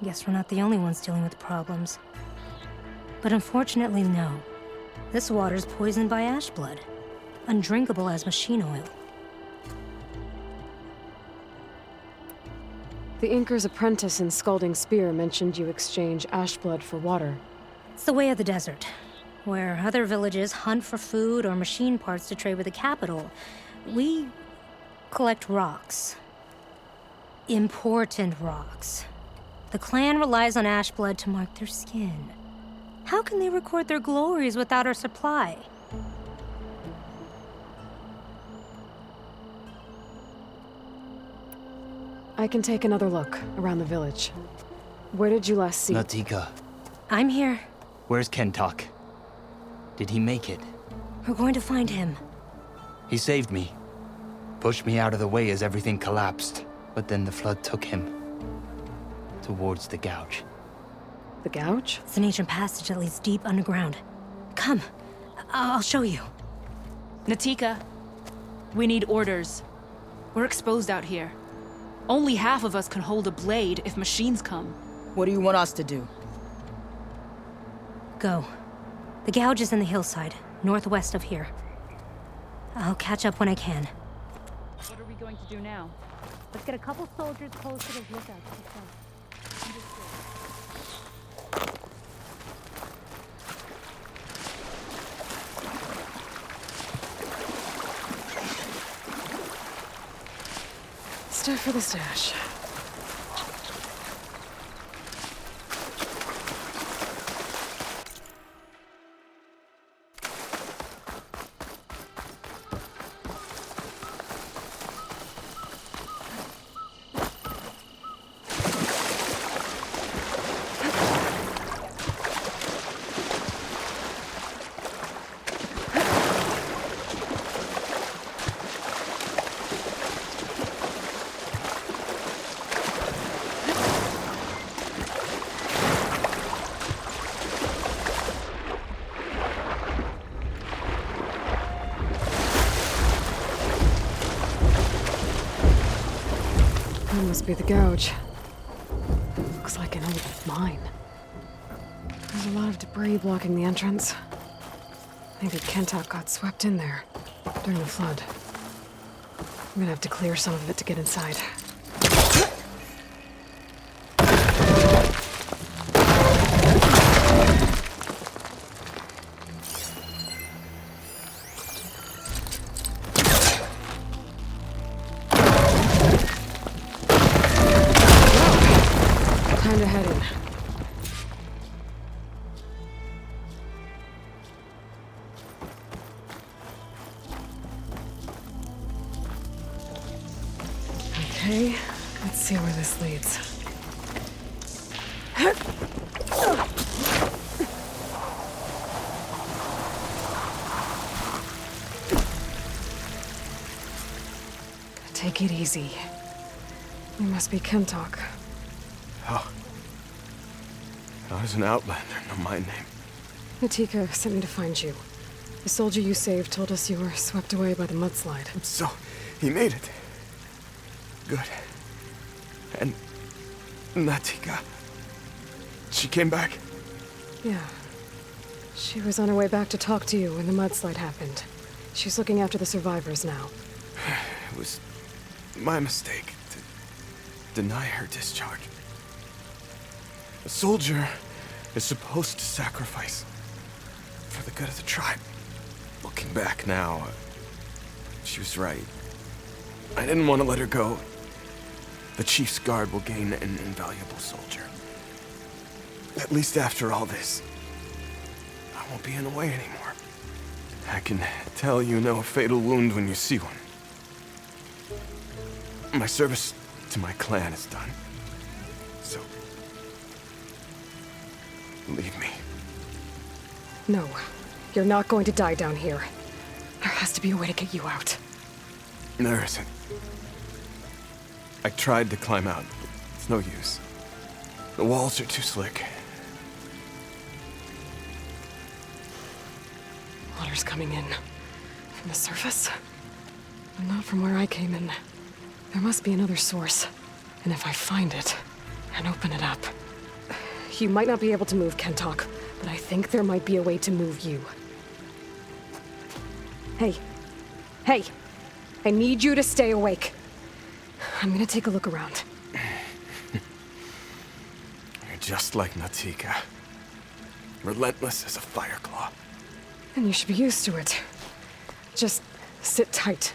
Guess we're not the only ones dealing with problems. But unfortunately, no. This water's poisoned by ash blood. Undrinkable as machine oil. The Inker's apprentice in Scalding Spear mentioned you exchange ash blood for water. It's the way of the desert, where other villages hunt for food or machine parts to trade with the capital. We collect rocks. Important rocks. The clan relies on ash blood to mark their skin. How can they record their glories without our supply? I can take another look around the village. Where did you last see? Natika, I'm here. where's Kentok? Did he make it? We're going to find him. He saved me. Pushed me out of the way as everything collapsed. But then the flood took him. Towards the gouge. The gouge? It's an ancient passage that leads deep underground. Come. I'll show you. Natika, we need orders. We're exposed out here. Only half of us can hold a blade if machines come. What do you want us to do? Go. The gouge is in the hillside, northwest of here. I'll catch up when I can. What are we going to do now? Let's get a couple soldiers posted as lookouts. Stuff for the stash. That must be the gouge. Looks like an old mine. There's a lot of debris blocking the entrance. Maybe Kentok got swept in there during the flood. I'm gonna have to clear some of it to get inside. Time to head in. Okay, let's see where this leads. Take it easy. You must be Kentok. How? How is an outlander know my name? Natika sent me to find you. The soldier you saved told us you were swept away by the mudslide. So, he made it. Good. And Natika, she came back? Yeah. She was on her way back to talk to you when the mudslide happened. She's looking after the survivors now. It was my mistake to deny her discharge. A soldier is supposed to sacrifice for the good of the tribe. Looking back now, she was right. I didn't want to let her go. The chief's guard will gain an invaluable soldier. At least after all this, I won't be in the way anymore. I can tell you know a fatal wound when you see one. My service to my clan is done. So, leave me. No, you're not going to die down here. There has to be a way to get you out. There isn't. I tried to climb out, but it's no use. The walls are too slick. All Water's coming in. From the surface? But not from where I came in. There must be another source. And if I find it, and open it up... You might not be able to move, Kentok, but I think there might be a way to move you. Hey. Hey! I need you to stay awake. I'm gonna take a look around. You're just like Natika. Relentless as a fireclaw. And you should be used to it. Just sit tight.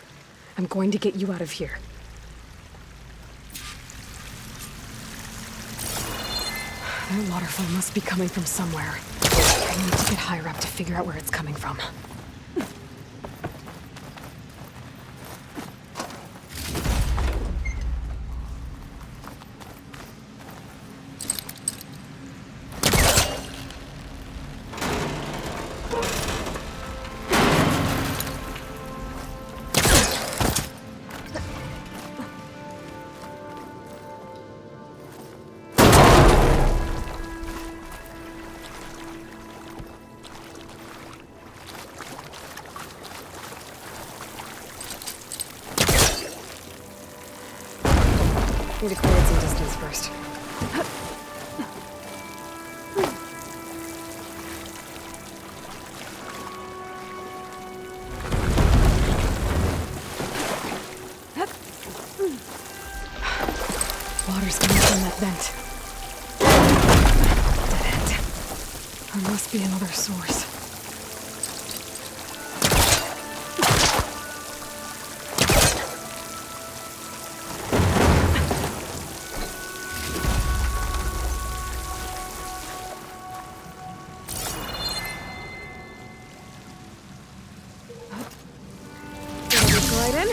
I'm going to get you out of here. That waterfall must be coming from somewhere. I need to get higher up to figure out where it's coming from. Need to clear some distance first. Water's coming from that vent. Dead end. There must be another source. Right in.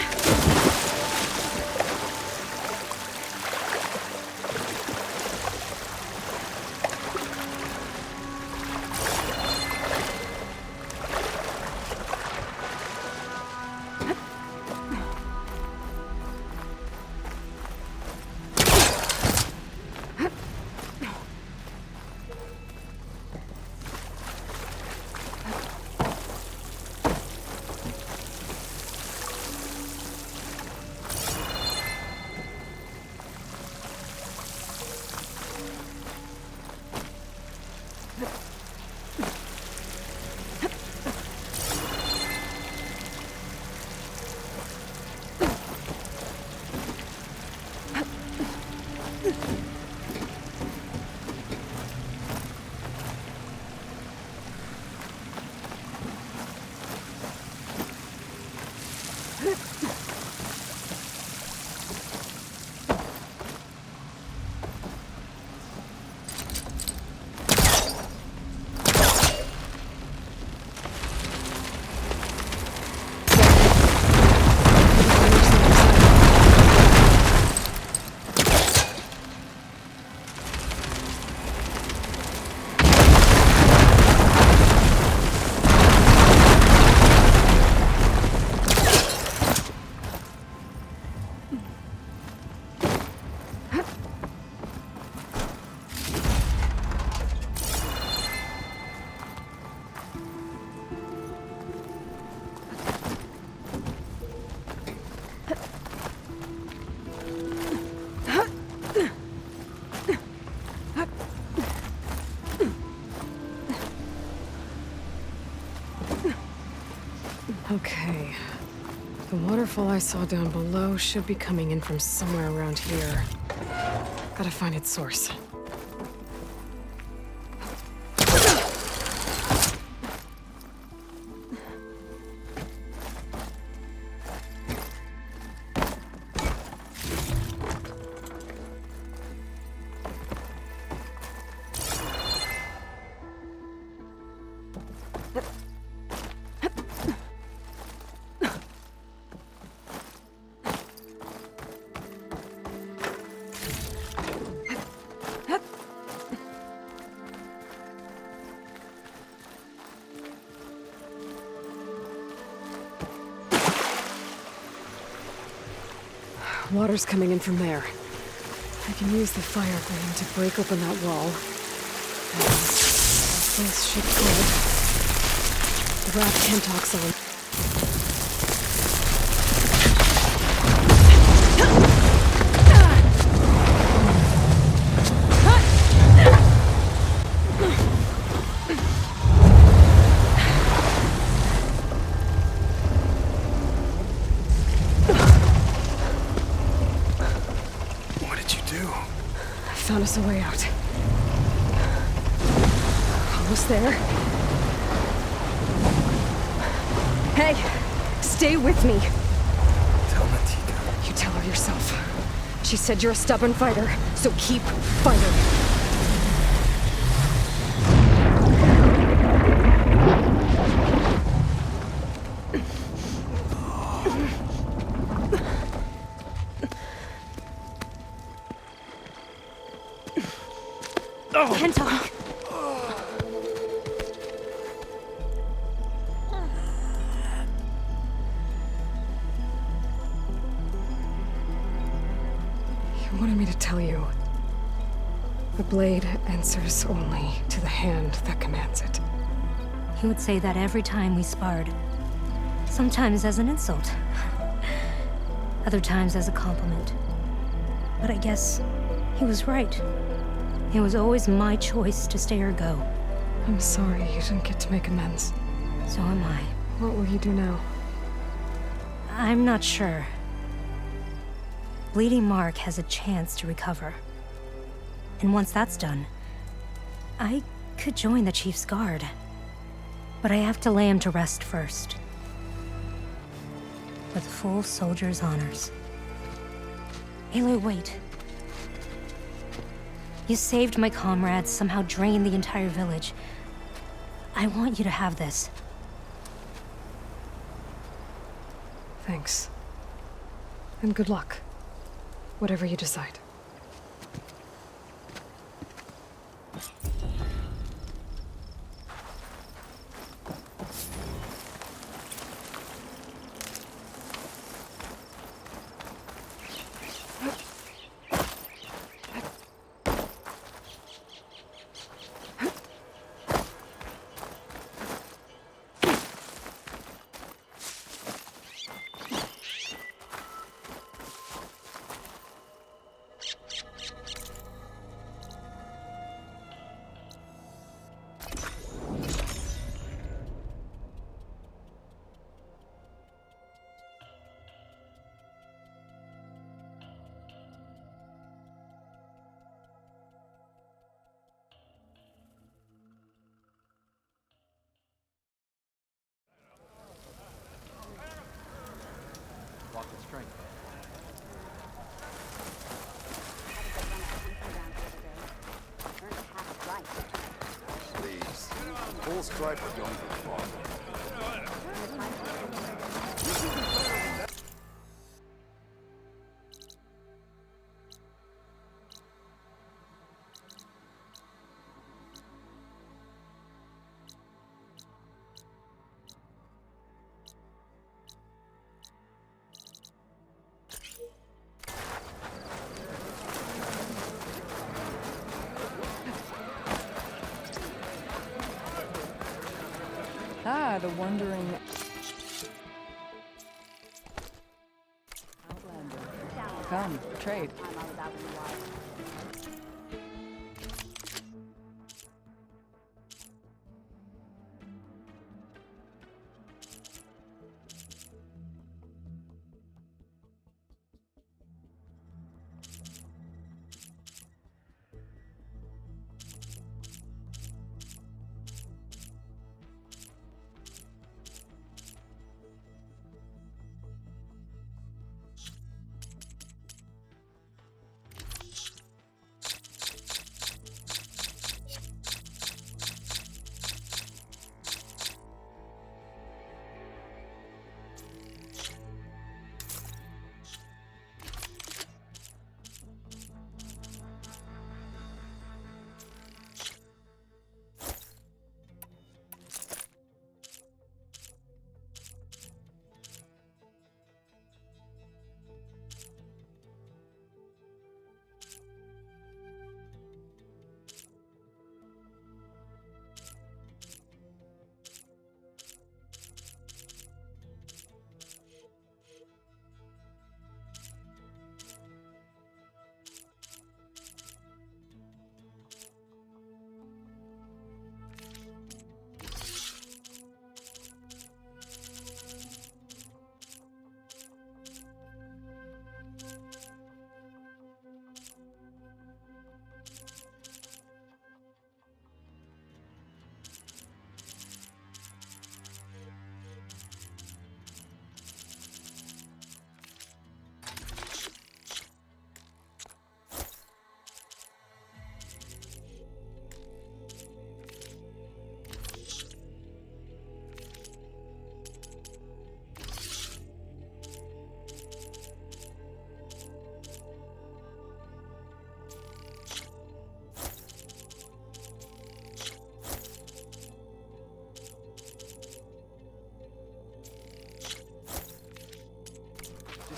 Okay. The waterfall I saw down below should be coming in from somewhere around here. Gotta find its source. Water's coming in from there. I can use the fire gleam to break open that wall. And this should hold. Wrap Kentox on. What did you do? I found us a way out. Almost there. Hey, stay with me. Tell Natika. You tell her yourself. She said you're a stubborn fighter, so keep fighting. Kentock! You wanted me to tell you. The blade answers only to the hand that commands it. He would say that every time we sparred. Sometimes as an insult. Other times as a compliment. But I guess he was right. It was always my choice to stay or go. I'm sorry you didn't get to make amends. So am I. What will you do now? I'm not sure. Bleeding Mark has a chance to recover. And once that's done, I could join the Chief's Guard. But I have to lay him to rest first. With full soldier's honors. Aloy, wait. You saved my comrades, somehow drained the entire village. I want you to have this. Thanks. And good luck. Whatever you decide. Please. Full stripe or going too far. Ah, the wandering... Come, trade.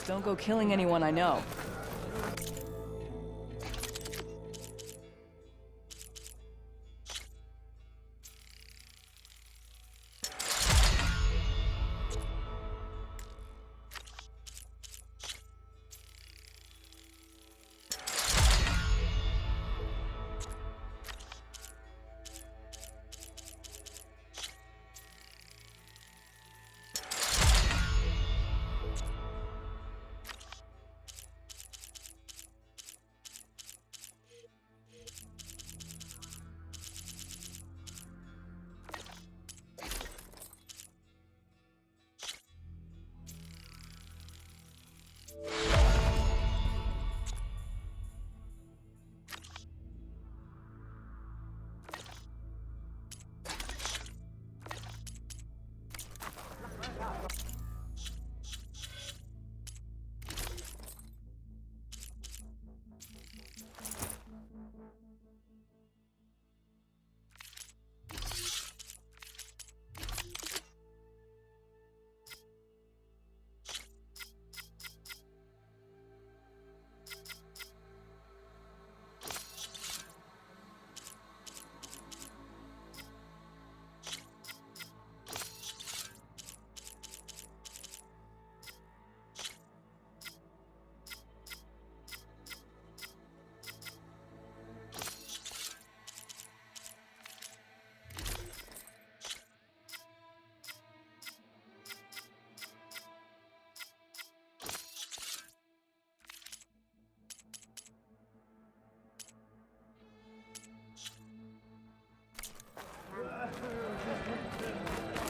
Just don't go killing anyone I know.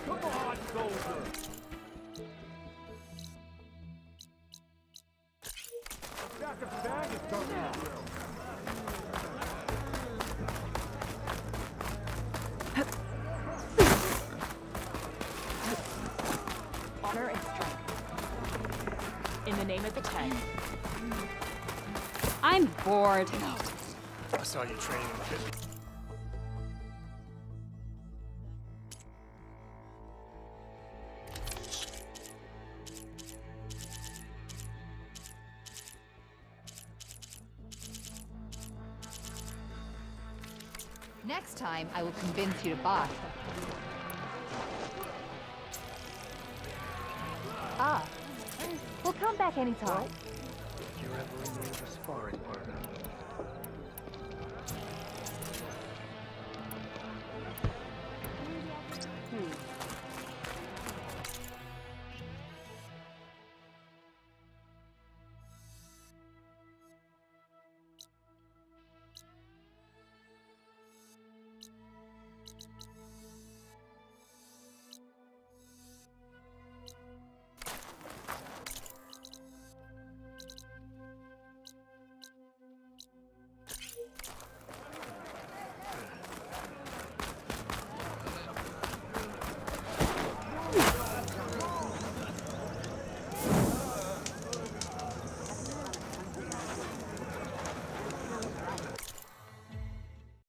Come on, soldier! Stack of sand is coming through. Honor and strength. In the name of the Ten. I'm bored. I saw you training in the pit. Next time, I will convince you to buy. Ah, we'll come back anytime. If you're ever in need of a sparring partner,